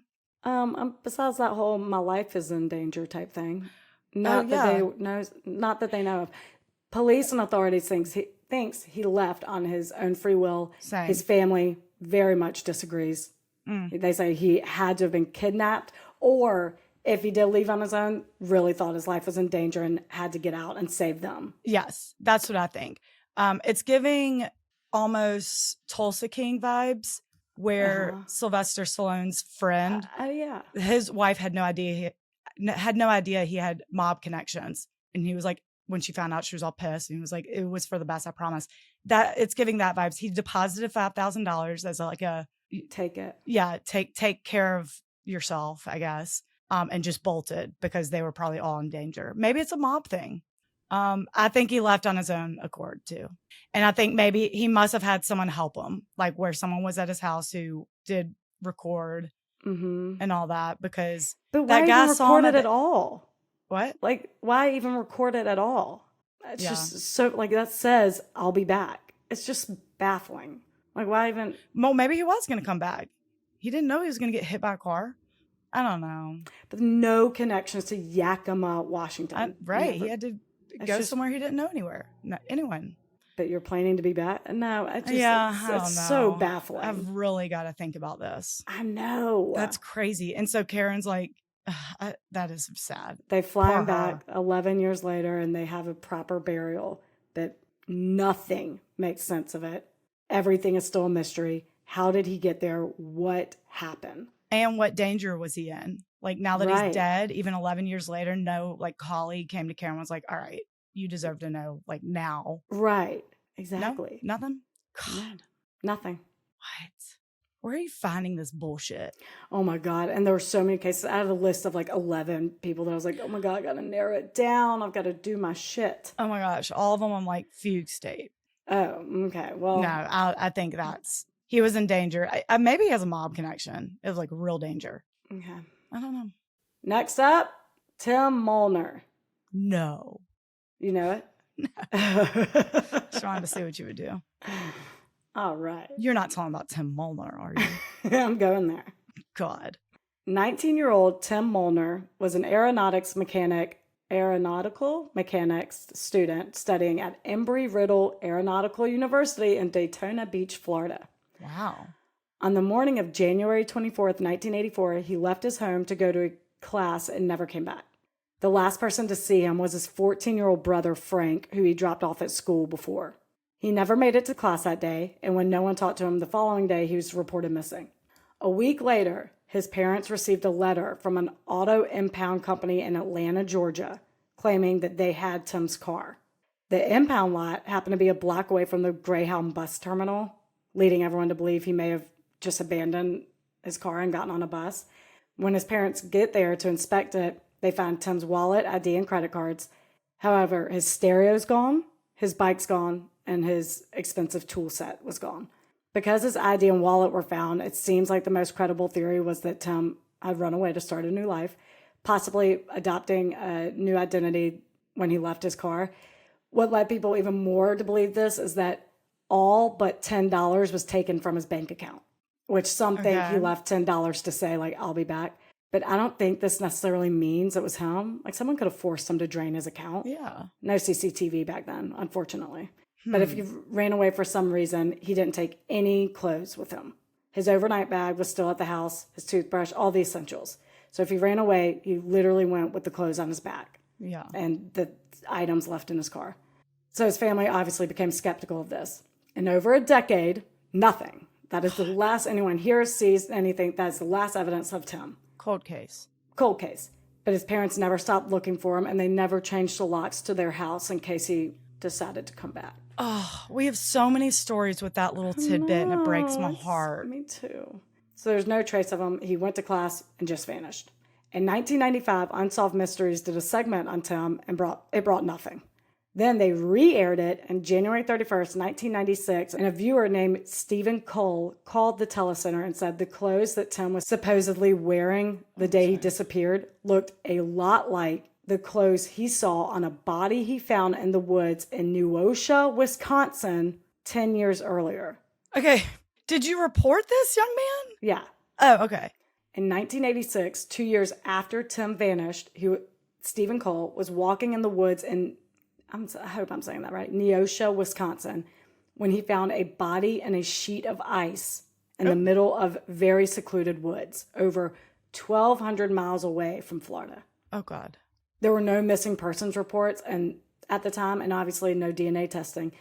Besides that whole "my life is in danger" type thing, not that they know of. Police and authorities thinks he left on his own free will. Same. His family very much disagrees. They say he had to have been kidnapped, or if he did leave on his own, really thought his life was in danger and had to get out and save them. Yes, that's what I think. It's giving almost Tulsa King vibes, where Sylvester Stallone's friend, his wife had no idea he had mob connections, and he was like, when she found out, she was all pissed, and he was like, "It was for the best, I promise." That it's giving that vibes. He deposited $5,000 as like a take it, take care of yourself, I guess, and just bolted because they were probably all in danger. Maybe it's a mob thing. I think he left on his own accord too. And I think maybe he must have had someone help him, like where someone was at his house who did record and all that, because but that why guy even saw record him it at all? What? Like, why even record it at all? It's just so, like, that says, "I'll be back." It's just baffling. Like, why even? Well, maybe he was going to come back. He didn't know he was going to get hit by a car. I don't know. But no connections to Yakima, Washington. Right. He had to go somewhere he didn't know anyone. But you're planning to be back? No, I don't know. It's so baffling. I've really got to think about this. I know. That's crazy. And so Karen's like, that is sad. They fly him back 11 years later, and they have a proper burial, but nothing makes sense of it. Everything is still a mystery. How did he get there? What happened? And what danger was he in? Like, now that he's dead, even 11 years later, no, like, colleague came to Karen and was like, "All right, you deserve to know, like, now." Right. Exactly. No? Nothing? God. Nothing. What? Where are you finding this bullshit? Oh my God. And there were so many cases. I had a list of like 11 people that I was like, oh my God, I got to narrow it down. I've got to do my shit. Oh my gosh. All of them on like fugue state. Oh, okay. Well, no, I think he was in danger. Maybe he has a mob connection. It was like real danger. Okay. I don't know. Next up, Tim Molnar. No. You know it? Just trying to see what you would do. All right. You're not talking about Tim Molnar, are you? I'm going there. God. 19-year-old Tim Molnar was an aeronautical mechanics student studying at Embry-Riddle Aeronautical University in Daytona Beach, Florida. Wow. On the morning of January 24th, 1984, he left his home to go to a class and never came back. The last person to see him was his 14-year-old brother, Frank, who he dropped off at school before. He never made it to class that day, and when no one talked to him the following day, he was reported missing. A week later, his parents received a letter from an auto impound company in Atlanta, Georgia, claiming that they had Tim's car. The impound lot happened to be a block away from the Greyhound bus terminal, leading everyone to believe he may have just abandoned his car and gotten on a bus. When his parents get there to inspect it, they find Tim's wallet, ID, and credit cards. However, his stereo's gone, his bike's gone, and his expensive tool set was gone. Because his ID and wallet were found, it seems like the most credible theory was that Tim had run away to start a new life, possibly adopting a new identity when he left his car. What led people even more to believe this is that all but $10 was taken from his bank account, which some think he left $10 to say, like, I'll be back. But I don't think this necessarily means it was him. Like, someone could have forced him to drain his account. Yeah. No CCTV back then, unfortunately. But if you ran away for some reason, he didn't take any clothes with him. His overnight bag was still at the house, his toothbrush, all the essentials. So if he ran away, he literally went with the clothes on his back. Yeah. And the items left in his car. So his family obviously became skeptical of this. And over a decade, nothing. That is the last anyone hears, sees, anything. That is the last evidence of Tim. Cold case. Cold case. But his parents never stopped looking for him, and they never changed the locks to their house in case he decided to come back. Oh, we have so many stories with that little tidbit, and it breaks my heart. Me too. So there's no trace of him. He went to class and just vanished. In 1995, Unsolved Mysteries did a segment on Tim and brought nothing. Then they re-aired it on January 31st, 1996, and a viewer named Stephen Cole called the telecenter and said the clothes that Tim was supposedly wearing the day he disappeared looked a lot like the clothes he saw on a body he found in the woods in Neosho, Wisconsin, 10 years earlier. Okay. Did you report this, young man? Yeah. Oh, okay. In 1986, 2 years after Tim vanished, Stephen Cole was walking in the woods in, I hope I'm saying that right, Neosho, Wisconsin, when he found a body in a sheet of ice in the middle of very secluded woods, over 1,200 miles away from Florida. Oh, God. There were no missing persons reports at the time, and obviously no DNA testing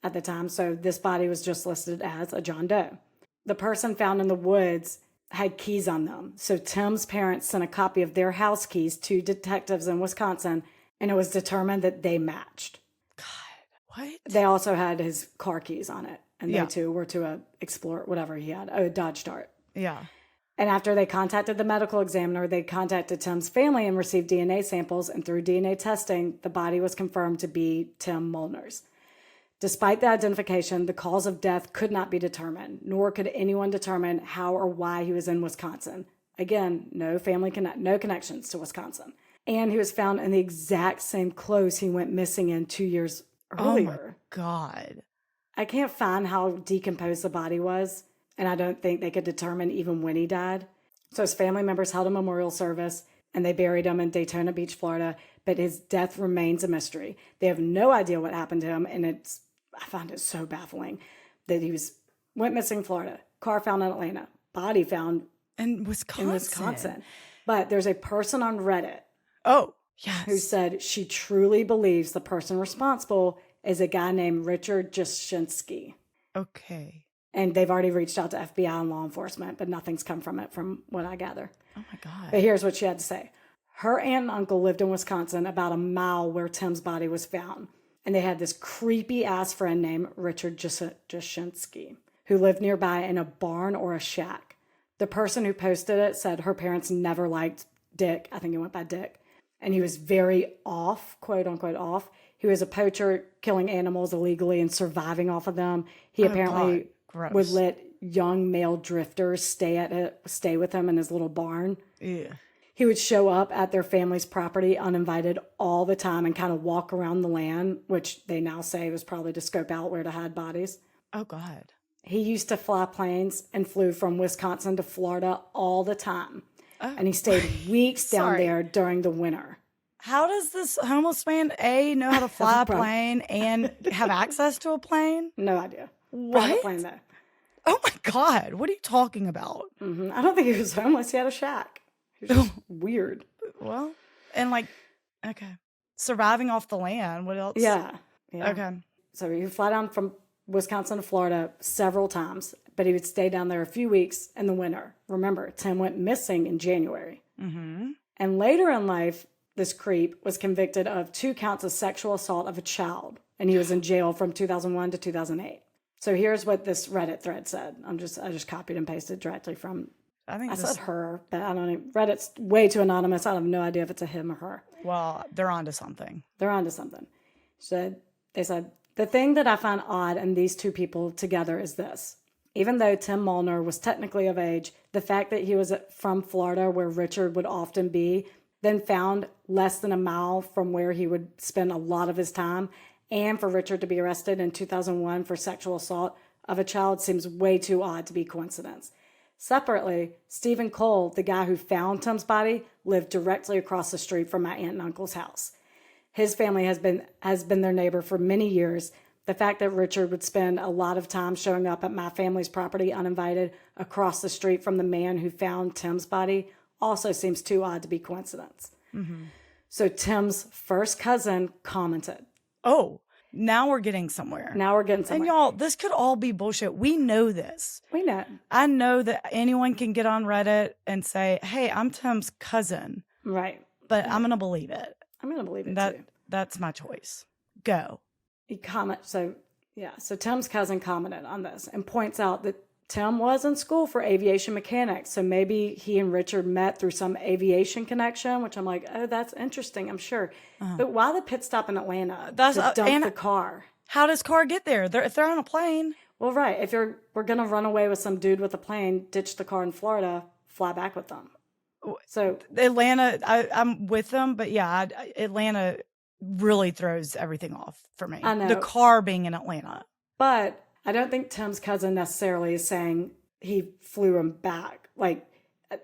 at the time, so this body was just listed as a John Doe. The person found in the woods had keys on them, so Tim's parents sent a copy of their house keys to detectives in Wisconsin, and it was determined that they matched. God, what? They also had his car keys on it, and they too were to a Explorer, whatever he had, a Dodge Dart. Yeah. And after they contacted the medical examiner, they contacted Tim's family and received DNA samples. And through DNA testing, the body was confirmed to be Tim Molnar's. Despite the identification, the cause of death could not be determined, nor could anyone determine how or why he was in Wisconsin. Again, no connections to Wisconsin. And he was found in the exact same clothes he went missing in 2 years earlier. Oh, my God. I can't find how decomposed the body was. And I don't think they could determine even when he died. So his family members held a memorial service, and they buried him in Daytona Beach, Florida. But his death remains a mystery. They have no idea what happened to him, and I find it so baffling that he went missing in Florida, car found in Atlanta, body found in Wisconsin. But there's a person on Reddit who said she truly believes the person responsible is a guy named Richard Jashinsky. Okay. And they've already reached out to FBI and law enforcement, but nothing's come from it from what I gather. Oh, my God. But here's what she had to say. Her aunt and uncle lived in Wisconsin about a mile where Tim's body was found. And they had this creepy-ass friend named Richard Jashinsky, who lived nearby in a barn or a shack. The person who posted it said her parents never liked Dick. I think he went by Dick. And he was very off, quote-unquote off. He was a poacher, killing animals illegally and surviving off of them. He apparently would let young male drifters stay with him in his little barn. Yeah. He would show up at their family's property uninvited all the time and kind of walk around the land, which they now say was probably to scope out where to hide bodies. Oh, God. He used to fly planes and flew from Wisconsin to Florida all the time. Oh. And he stayed weeks down there during the winter. How does this homeless man, A, know how to fly a plane and have access to a plane? No idea. What? Private plane, though. Oh, my God. What are you talking about? Mm-hmm. I don't think he was homeless. He had a shack. He was just weird. Well, and like, okay. Surviving off the land. What else? Yeah. Okay. So he would fly down from Wisconsin to Florida several times, but he would stay down there a few weeks in the winter. Remember, Tim went missing in January. Mm-hmm. And later in life, this creep was convicted of 2 counts of sexual assault of a child, and he was in jail from 2001 to 2008. So here's what this Reddit thread said. I just copied and pasted directly from. I said her, but I don't know. Reddit's way too anonymous. I have no idea if it's a him or her. Well, they're onto something. They said, the thing that I find odd in these 2 people together is this. Even though Tim Molnar was technically of age, the fact that he was from Florida, where Richard would often be, then found less than a mile from where he would spend a lot of his time, and for Richard to be arrested in 2001 for sexual assault of a child seems way too odd to be coincidence. Separately, Stephen Cole, the guy who found Tim's body, lived directly across the street from my aunt and uncle's house. His family has been their neighbor for many years. The fact that Richard would spend a lot of time showing up at my family's property uninvited across the street from the man who found Tim's body also seems too odd to be coincidence. Mm-hmm. So Tim's first cousin commented. Oh, now we're getting somewhere. And y'all, this could all be bullshit. We know this. We know. I know that anyone can get on Reddit and say, hey, I'm Tim's cousin. Right. But I'm going to believe it. I'm going to believe it too. That's my choice. Go. So Tim's cousin commented on this and points out that Tim was in school for aviation mechanics. So maybe he and Richard met through some aviation connection, which I'm like, oh, that's interesting, I'm sure. But why the pit stop in Atlanta to dump the car? How does car get there? If they're on a plane. Well, right. If we're going to run away with some dude with a plane, ditch the car in Florida, fly back with them. So Atlanta, I'm with them, but yeah, Atlanta really throws everything off for me. I know. The car being in Atlanta. But I don't think Tim's cousin necessarily is saying he flew him back. Like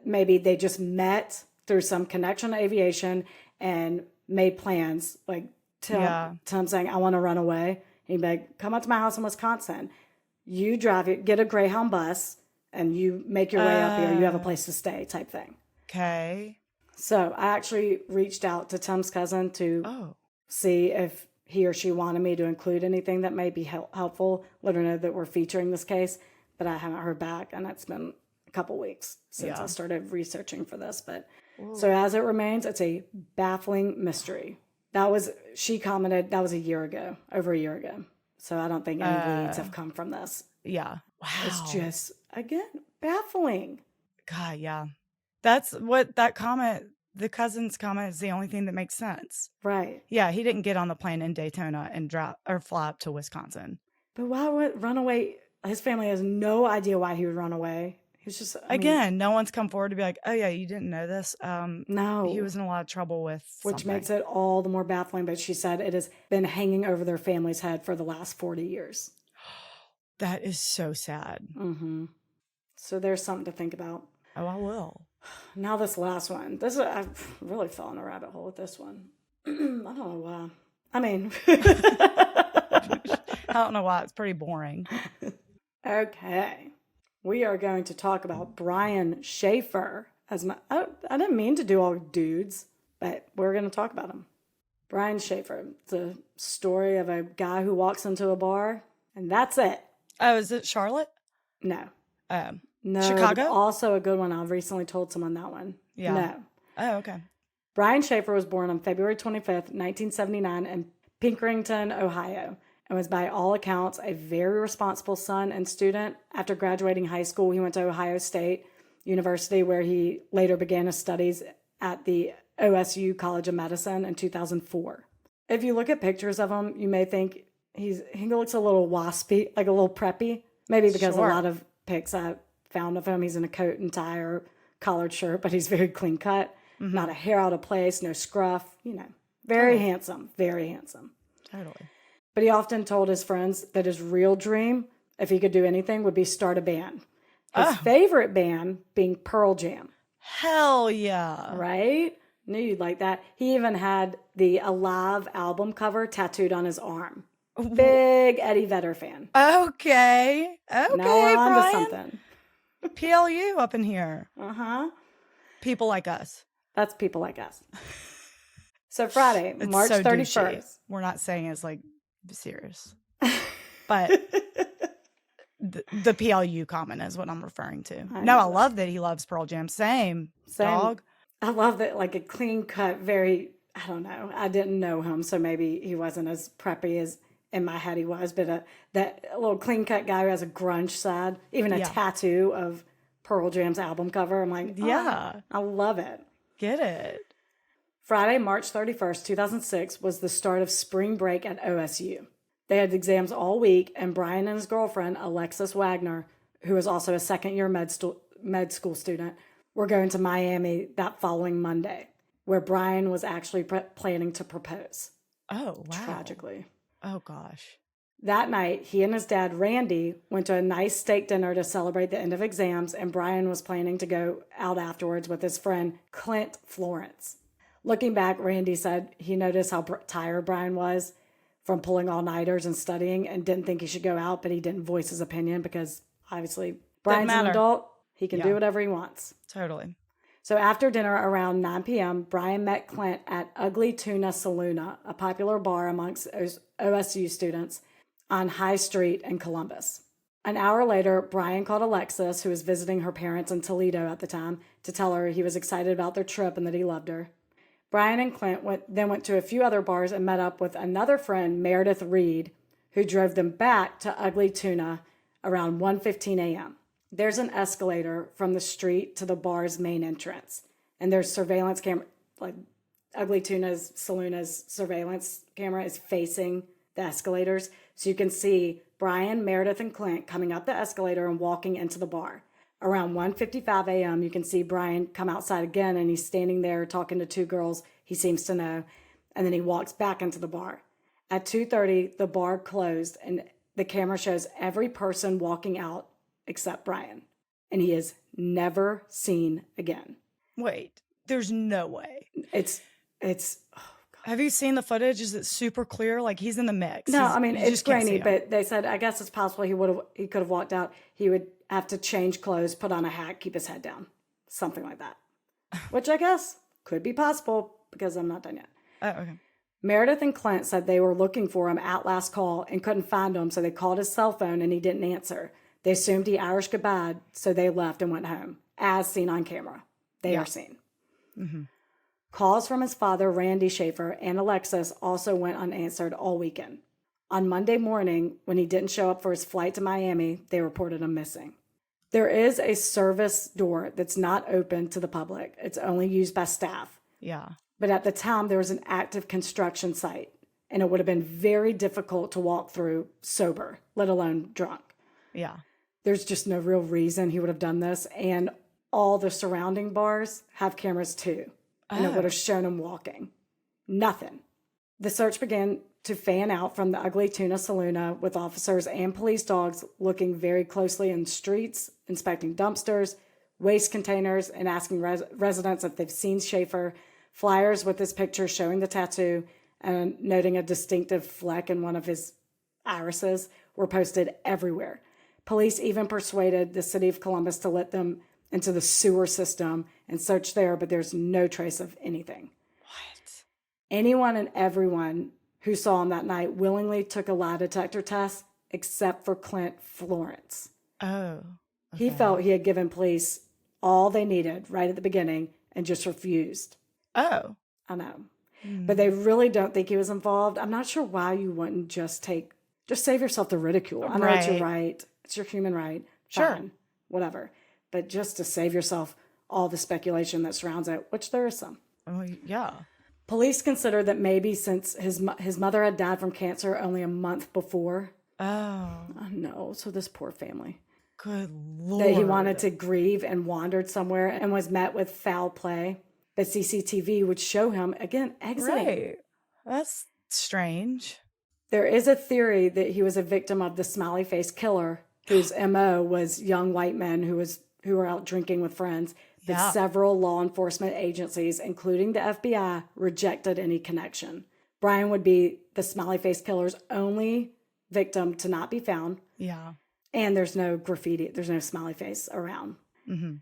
maybe they just met through some connection to aviation and made plans. Like Tim saying, I want to run away. He'd be like, come up to my house in Wisconsin. You drive it, get a Greyhound bus, and you make your way up here. You have a place to stay type thing. Okay. So I actually reached out to Tim's cousin to see if he or she wanted me to include anything that may be helpful. Let her know that we're featuring this case, but I haven't heard back, and it's been a couple weeks since I started researching for this. But so as it remains, it's a baffling mystery. She commented, that was over a year ago. So I don't think any leads have come from this. Yeah. Wow. It's just, again, baffling. God, yeah. That's what that comment, the cousin's comment, is the only thing that makes sense. Right. Yeah, he didn't get on the plane in Daytona and fly up to Wisconsin. But why would run away? His family has no idea why he would run away. He's just no one's come forward to be like, oh yeah, you didn't know this. No, he was in a lot of trouble with which makes it all the more baffling. But she said it has been hanging over their family's head for the last 40 years. That is so sad. Mm-hmm. So there's something to think about. Oh, I will. Now this last one. I've really fallen a rabbit hole with this one. I don't know why. I mean, I don't know why. It's pretty boring. Okay. We are going to talk about Brian Shaffer. I didn't mean to do all dudes, but we're going to talk about him. Brian Shaffer. It's a story of a guy who walks into a bar, and that's it. Oh, is it Charlotte? No. No. Chicago? Also a good one. I've recently told someone that one. Yeah. No. Oh, okay. Brian Shaffer was born on February 25th, 1979 in Pinkerton, Ohio, and was by all accounts a very responsible son and student. After graduating high school, he went to Ohio State University, where he later began his studies at the OSU College of Medicine in 2004. If you look at pictures of him, you may think he looks a little waspy, like a little preppy, maybe because a lot of pics I found of him, he's in a coat and tie or collared shirt, but he's very clean cut. not a hair out of place, no scruff, very handsome, very handsome. Totally. But he often told his friends that his real dream, if he could do anything, would be start a band. His favorite band being Pearl Jam. Hell yeah. Right? Knew you'd like that. He even had the Alive album cover tattooed on his arm. Big Eddie Vedder fan. Okay. Now we're on Brian. to something. PLU up in here. Uh-huh. People like us. That's people like us. So Friday, It's March so 31st. douchey. We're not saying it's like serious. But the PLU comment is what I'm referring to. I love that he loves Pearl Jam. Same. Dog. I love that, like a clean cut, very, I don't know. I didn't know him, so maybe he wasn't as preppy as in my head he was. But that little clean cut guy who has a grunge side, even a tattoo of Pearl Jam's album cover. I'm like, I love it. Get it. Friday, March 31st, 2006 was the start of spring break at OSU. They had exams all week, and Brian and his girlfriend, Alexis Wagner, who was also a second-year med school student, were going to Miami that following Monday, where Brian was actually planning to propose. Oh, wow. Tragically. Oh, gosh. That night, he and his dad, Randy, went to a nice steak dinner to celebrate the end of exams, and Brian was planning to go out afterwards with his friend, Clint Florence. Looking back, Randy said he noticed how tired Brian was from pulling all-nighters and studying and didn't think he should go out, but he didn't voice his opinion because, obviously, Brian's an adult. He can do whatever he wants. Totally. So after dinner around 9 p.m., Brian met Clint at Ugly Tuna Saloona, a popular bar amongst OSU students on High Street in Columbus. An hour later, Brian called Alexis, who was visiting her parents in Toledo at the time, to tell her he was excited about their trip and that he loved her. Brian and Clint went to a few other bars and met up with another friend, Meredith Reed, who drove them back to Ugly Tuna around 1:15 a.m. There's an escalator from the street to the bar's main entrance, and there's surveillance camera, like Ugly Tuna's Saloona's surveillance camera is facing the escalators, so you can see Brian, Meredith, and Clint coming up the escalator and walking into the bar. Around 1:55 a.m., you can see Brian come outside again, and he's standing there talking to two girls he seems to know, and then he walks back into the bar. At 2:30, the bar closed, and the camera shows every person walking out except Brian, and he is never seen again. Wait, there's no way. It's. Have you seen the footage? Is it super clear? Like he's in the mix. No, I mean it's grainy, but they said I guess it's possible he could have walked out. He would have to change clothes, put on a hat, keep his head down, something like that. Which I guess could be possible because I'm not done yet. Oh, okay. Meredith and Clint said they were looking for him at last call and couldn't find him, so they called his cell phone and he didn't answer. They assumed he Irish goodbye, so they left and went home, as seen on camera. They are seen. Mm-hmm. Calls from his father, Randy Shaffer, and Alexis also went unanswered all weekend. On Monday morning, when he didn't show up for his flight to Miami, they reported him missing. There is a service door that's not open to the public. It's only used by staff. Yeah. But at the time, there was an active construction site, and it would have been very difficult to walk through sober, let alone drunk. Yeah. There's just no real reason he would have done this, and all the surrounding bars have cameras too. And it would have shown him walking. Nothing. The search began to fan out from the Ugly Tuna Saloona with officers and police dogs looking very closely in streets, inspecting dumpsters, waste containers, and asking residents if they've seen Shaffer. Flyers with his picture showing the tattoo and noting a distinctive fleck in one of his irises were posted everywhere. Police even persuaded the city of Columbus to let them into the sewer system and search there, but there's no trace of anything. What? Anyone and everyone who saw him that night willingly took a lie detector test, except for Clint Florence. Oh. Okay. He felt he had given police all they needed right at the beginning and just refused. Oh. I know. But they really don't think he was involved. I'm not sure why you wouldn't just save yourself the ridicule. I know it's your right. It's your human right. Sure. Fine. Whatever. But just to save yourself all the speculation that surrounds it, which there is some. Oh, yeah. Police consider that maybe since his mother had died from cancer only a month before. Oh. I know. So this poor family. Good Lord. That he wanted to grieve and wandered somewhere and was met with foul play. but CCTV would show him, again, exiting. Right. That's strange. There is a theory that he was a victim of the smiley face killer, whose MO was young white men who were out drinking with friends. But several law enforcement agencies, including the FBI, rejected any connection. Brian would be the smiley face killer's only victim to not be found. Yeah. And there's no graffiti. There's no smiley face around. Mm-hmm.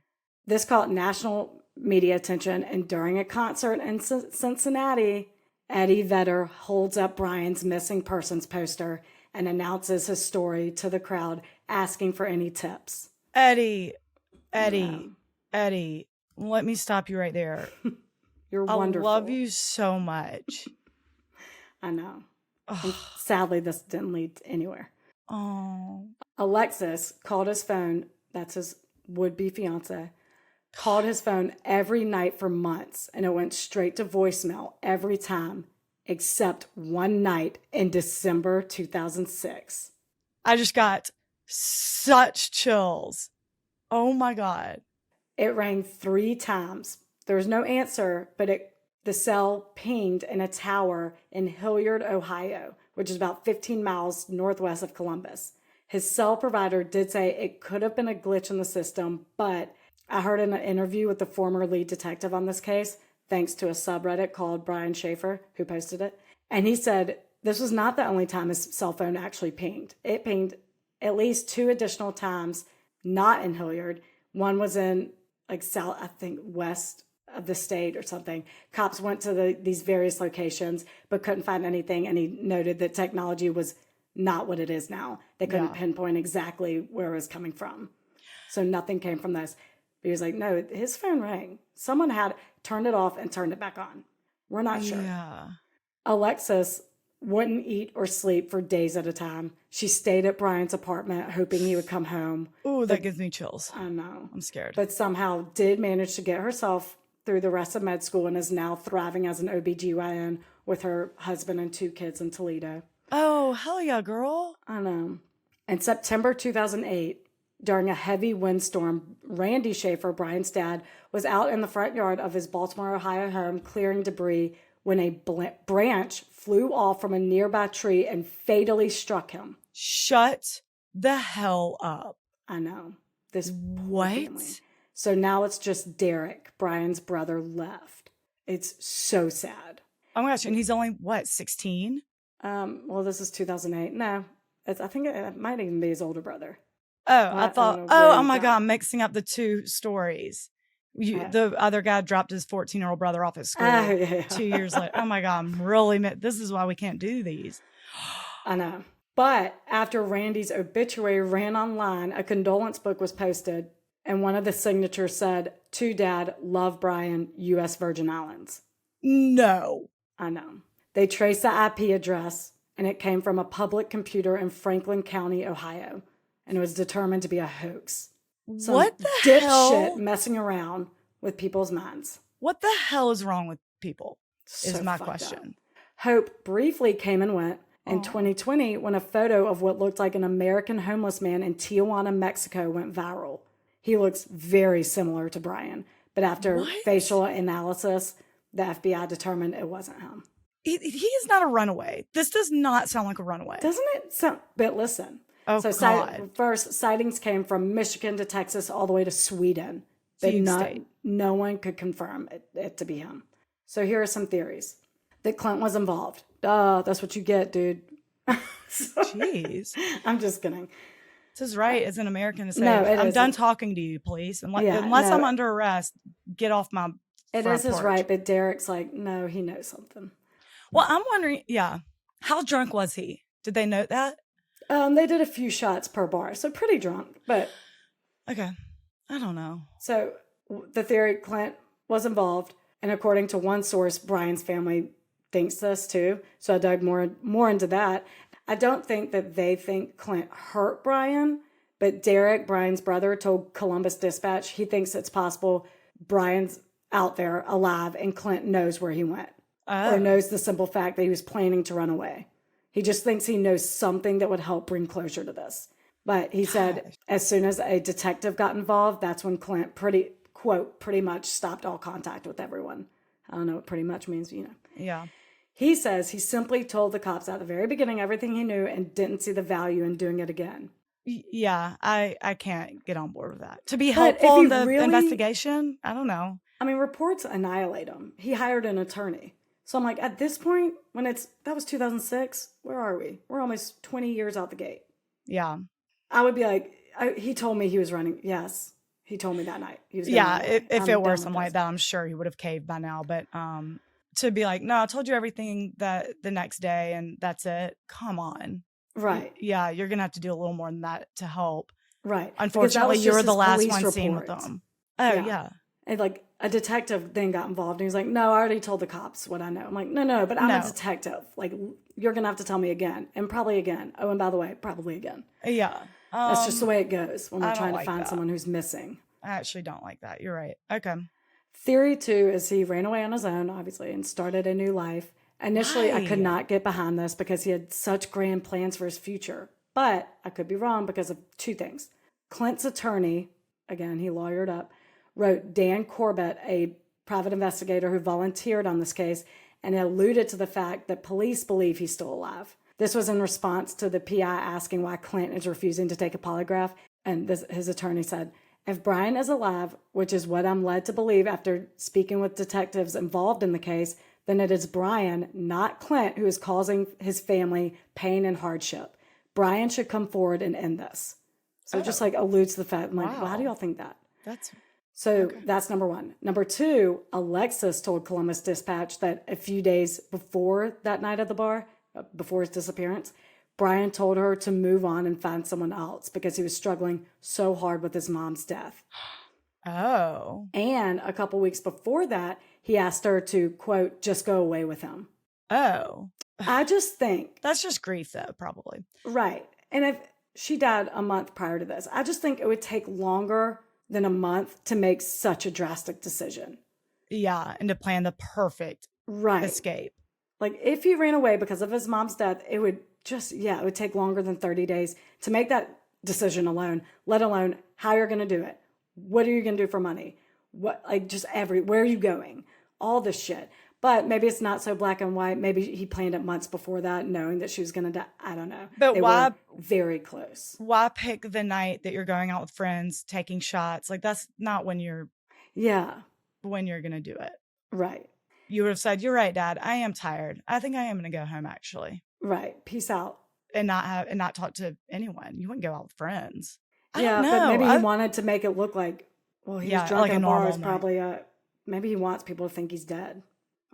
This caught national media attention. And during a concert in Cincinnati, Eddie Vedder holds up Brian's missing persons poster and announces his story to the crowd, asking for any tips. Eddie, let me stop you right there. You're wonderful. I love you so much. I know. Sadly, this didn't lead anywhere. Oh. Alexis called his phone. That's his would-be fiance. Called his phone every night for months, and it went straight to voicemail every time, except one night in December 2006. I just got such chills. Oh my God. It rang 3 times. There was no answer, but the cell pinged in a tower in Hilliard, Ohio, which is about 15 miles northwest of Columbus. His cell provider did say it could have been a glitch in the system, but I heard in an interview with the former lead detective on this case, thanks to a subreddit called Brian Shaffer, who posted it, and he said this was not the only time his cell phone actually pinged. It pinged at least 2 additional times, not in Hilliard. One was in south, I think, west of the state or something. Cops went to these various locations but couldn't find anything, and he noted that technology was not what it is now. They couldn't pinpoint exactly where it was coming from. So nothing came from this. But he was like, no, his phone rang. Someone had turned it off and turned it back on. We're not sure. Yeah. Alexis wouldn't eat or sleep for days at a time. She stayed at Brian's apartment, hoping he would come home. Oh, that gives me chills. I know. I'm scared. But somehow did manage to get herself through the rest of med school and is now thriving as an OBGYN with her husband and 2 kids in Toledo. Oh, hell yeah, girl. I know. In September 2008, during a heavy windstorm, Randy Shaffer, Brian's dad, was out in the front yard of his Baltimore, Ohio home clearing debris when a branch flew off from a nearby tree and fatally struck him. Shut the hell up. I know. This what? Family. So now it's just Derek, Brian's brother, left. It's so sad. Oh my gosh, and he's only, 16? Well, this is 2008. No, I think it might even be his older brother. Oh, I thought, oh my God, I'm mixing up the 2 stories. The other guy dropped his 14-year-old brother off at school 2 years later. Oh my God, I'm really, this is why we can't do these. I know. But after Randy's obituary ran online, a condolence book was posted, and one of the signatures said, "To Dad, love Brian, U.S. Virgin Islands." No. I know. They traced the IP address, and it came from a public computer in Franklin County, Ohio, and it was determined to be a hoax. What the hell? Dipshit messing around with people's minds. What the hell is wrong with people? So is my question. Hope briefly came and went. In 2020, when a photo of what looked like an American homeless man in Tijuana, Mexico went viral. He looks very similar to Brian, but after facial analysis, the FBI determined it wasn't him. He is not a runaway. This does not sound like a runaway. Doesn't it sound? But listen. Oh, so God. First, sightings came from Michigan to Texas all the way to Sweden. But no one could confirm it to be him. So here are some theories. That Clint was involved. That's what you get, dude. Jeez. I'm just kidding. This is right as an American to say, no, I'm done talking to you, please. Unless I'm under arrest, get off my It front is his porch. right, but Derek's like, no, he knows something. Well, I'm wondering, how drunk was he? Did they note that? They did a few shots per bar, so pretty drunk, but... Okay. I don't know. So the theory, Clint was involved, and according to one source, Brian's family thinks this too, so I dug more into that. I don't think that they think Clint hurt Brian, but Derek, Brian's brother, told Columbus Dispatch he thinks it's possible Brian's out there alive and Clint knows where he went. Or knows the simple fact that he was planning to run away. He just thinks he knows something that would help bring closure to this. But he said as soon as a detective got involved, that's when Clint pretty quote, pretty much stopped all contact with everyone. I don't know what pretty much means, Yeah. He says he simply told the cops at the very beginning everything he knew and didn't see the value in doing it again. Yeah, I can't get on board with that. To be But if helpful he in the really- investigation, I don't know. I mean, reports annihilate him. He hired an attorney. So I'm like, at this point, that was 2006, where are we? We're almost 20 years out the gate. Yeah. I would be like, he told me he was running. Yes, he told me that night. He was Yeah, gonna run away. if I'm it were done something with like this. that, I'm sure he would have caved by now. But to be like, no, I told you everything that the next day and that's it. Come on. Right. Yeah, you're going to have to do a little more than that to help. Right. Unfortunately, Because that was you were just the his last police one seen with report. them. Oh, yeah. And like a detective then got involved and he was like, no, I already told the cops what I know. I'm like, no, but I'm a detective. Like, you're going to have to tell me again and probably again. Oh, and by the way, probably again. Yeah. That's just the way it goes when we're trying to like find that. someone who's missing. I actually don't like that. You're right. Okay. Theory 2 is he ran away on his own, obviously, and started a new life. Initially, I could not get behind this because he had such grand plans for his future. But I could be wrong because of 2 things. Clint's attorney, again, he lawyered up, wrote Dan Corbett, a private investigator who volunteered on this case, and alluded to the fact that police believe he's still alive. This was in response to the PI asking why Clint is refusing to take a polygraph. And his attorney said, if Brian is alive, which is what I'm led to believe after speaking with detectives involved in the case, then it is Brian, not Clint, who is causing his family pain and hardship. Brian should come forward and end this. So it just like alludes to the fact, I'm like, well, how do y'all think that? That's number 1. Number 2, Alexis told Columbus Dispatch that a few days before that night at the bar, before his disappearance, Brian told her to move on and find someone else because he was struggling so hard with his mom's death. Oh. And a couple weeks before that, he asked her to, quote, just go away with him. Oh. I just think. That's just grief, though, probably. Right. And if she died a month prior to this, I just think it would take longer than a month to make such a drastic decision. Yeah. And to plan the perfect escape. Like if he ran away because of his mom's death, it would take longer than 30 days to make that decision alone, let alone how you're going to do it. What are you going to do for money? Where are you going? All this shit. But maybe it's not so black and white. Maybe he planned it months before that, knowing that she was going to die. I don't know. But they why? Were very close. Why pick the night that you're going out with friends, taking shots? Like that's not when you're. Yeah. When you're going to do it. Right. You would have said, "You're right, Dad. I am tired. I think I am going to go home, actually." Right. Peace out. And not talk to anyone. You wouldn't go out with friends. I don't know. But maybe he wanted to make it look like, well, he was drunk like at a bar. Is night. Probably maybe he wants people to think he's dead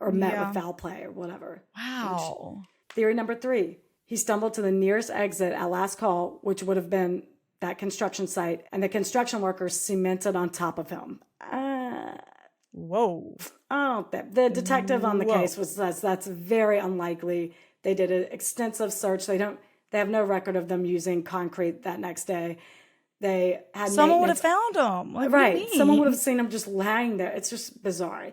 or met with foul play or whatever. Wow. Theory number 3. He stumbled to the nearest exit at last call, which would have been that construction site, and the construction workers cemented on top of him. Whoa. Oh, the detective on the case says that's very unlikely. They did an extensive search. They have no record of them using concrete that next day. They had someone would have found him. Right. Someone would have seen him just lying there. It's just bizarre.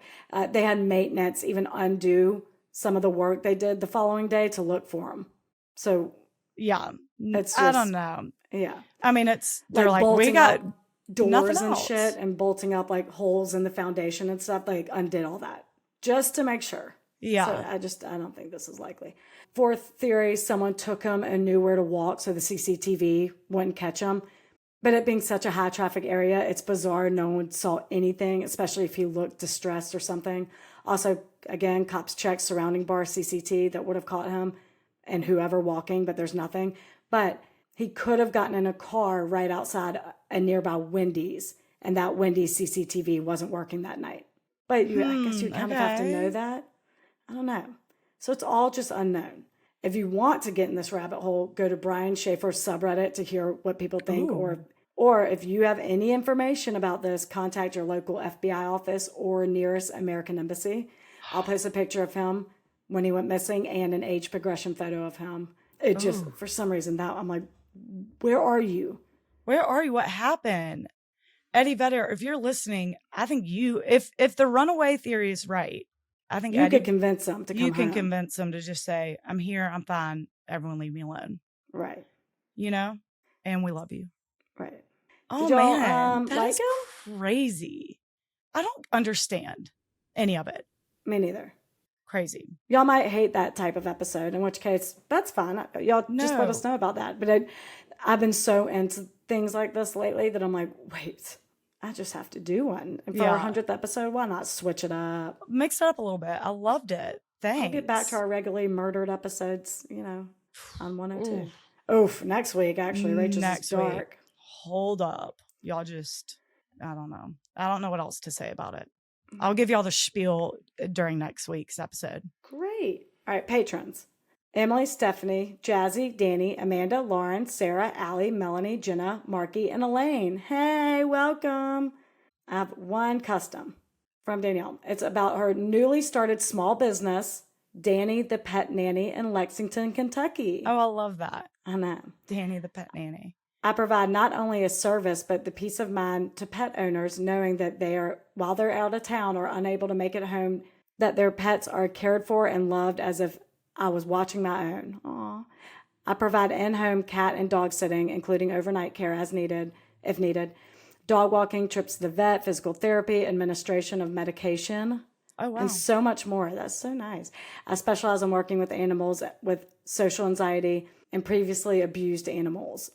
They had maintenance even undo some of the work they did the following day to look for him. So yeah, it's just, I don't know. Yeah. I mean, they're like we got doors and shit and bolting up like holes in the foundation and stuff. Like undid all that just to make sure. Yeah. So I don't think this is likely. 4th theory, someone took him and knew where to walk so the CCTV wouldn't catch him. But it being such a high traffic area, it's bizarre no one saw anything, especially if he looked distressed or something. Also, again, cops checked surrounding bar CCT that would have caught him and whoever walking, but there's nothing. But he could have gotten in a car right outside a nearby Wendy's, and that Wendy's CCTV wasn't working that night. But I guess you kind of have to know that. I don't know. So it's all just unknown. If you want to get in this rabbit hole, go to Brian Shaffer's subreddit to hear what people think. Or if you have any information about this, contact your local FBI office or nearest American embassy. I'll post a picture of him when he went missing and an age progression photo of him. It just, for some reason, that I'm like, where are you? Where are you? What happened? Eddie Vedder, if you're listening, I think if the runaway theory is right, I think you could convince them to come You can home. convince them to just say, I'm here, I'm fine, everyone leave me alone. Right. And we love you. Right. Oh, man. That is crazy. I don't understand any of it. Me neither. Crazy. Y'all might hate that type of episode, in which case, that's fine. Y'all just let us know about that. But I've been so into things like this lately that I'm like, wait, I just have to do one. And for our 100th episode, why not switch it up? Mix it up a little bit. I loved it. Thanks. I'll get back to our regularly murdered episodes, on 102. Oof, next week, actually. Rachel's is dark. Hold up. Y'all just, I don't know. I don't know what else to say about it. I'll give y'all the spiel during next week's episode. Great. All right, patrons. Emily, Stephanie, Jazzy, Danny, Amanda, Lauren, Sarah, Allie, Melanie, Jenna, Marky, and Elaine. Hey, welcome. I have one custom from Danielle. It's about her newly started small business, Danny the Pet Nanny in Lexington, Kentucky. Oh, I love that. I know. Danny the Pet Nanny. I provide not only a service, but the peace of mind to pet owners knowing that while they're out of town or unable to make it home, that their pets are cared for and loved as if I was watching my own. Aww. I provide in-home cat and dog sitting, including overnight care if needed, dog walking, trips to the vet, physical therapy, administration of medication. Oh, wow. And so much more. That's so nice. I specialize in working with animals with social anxiety and previously abused animals.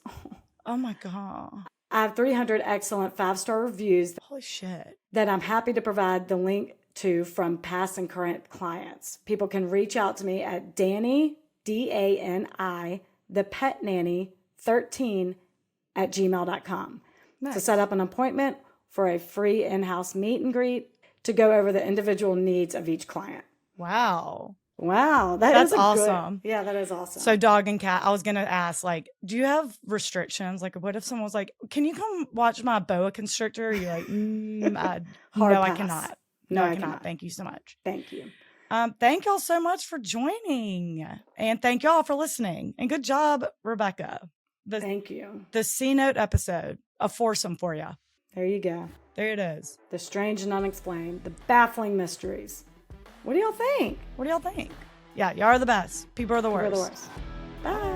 Oh my God. I have 300 excellent 5-star reviews. Holy shit. That I'm happy to provide the link to from past and current clients. People can reach out to me at Danny, DANI, the Pet Nanny 13 at gmail.com to set up an appointment for a free in-house meet and greet to go over the individual needs of each client. Wow. That's awesome. Yeah, that is awesome. So dog and cat, I was going to ask, like, do you have restrictions? Like, what if someone was like, can you come watch my boa constrictor? You're like, no, I cannot. No, I cannot. Thank you so much. Thank you. Thank y'all so much for joining. And thank y'all for listening. And good job, Rebecca. Thank you. The C-Note episode, a foursome for you. There you go. There it is. The strange and unexplained. The baffling mysteries. What do y'all think? Yeah, y'all are the best. People are the worst. Bye.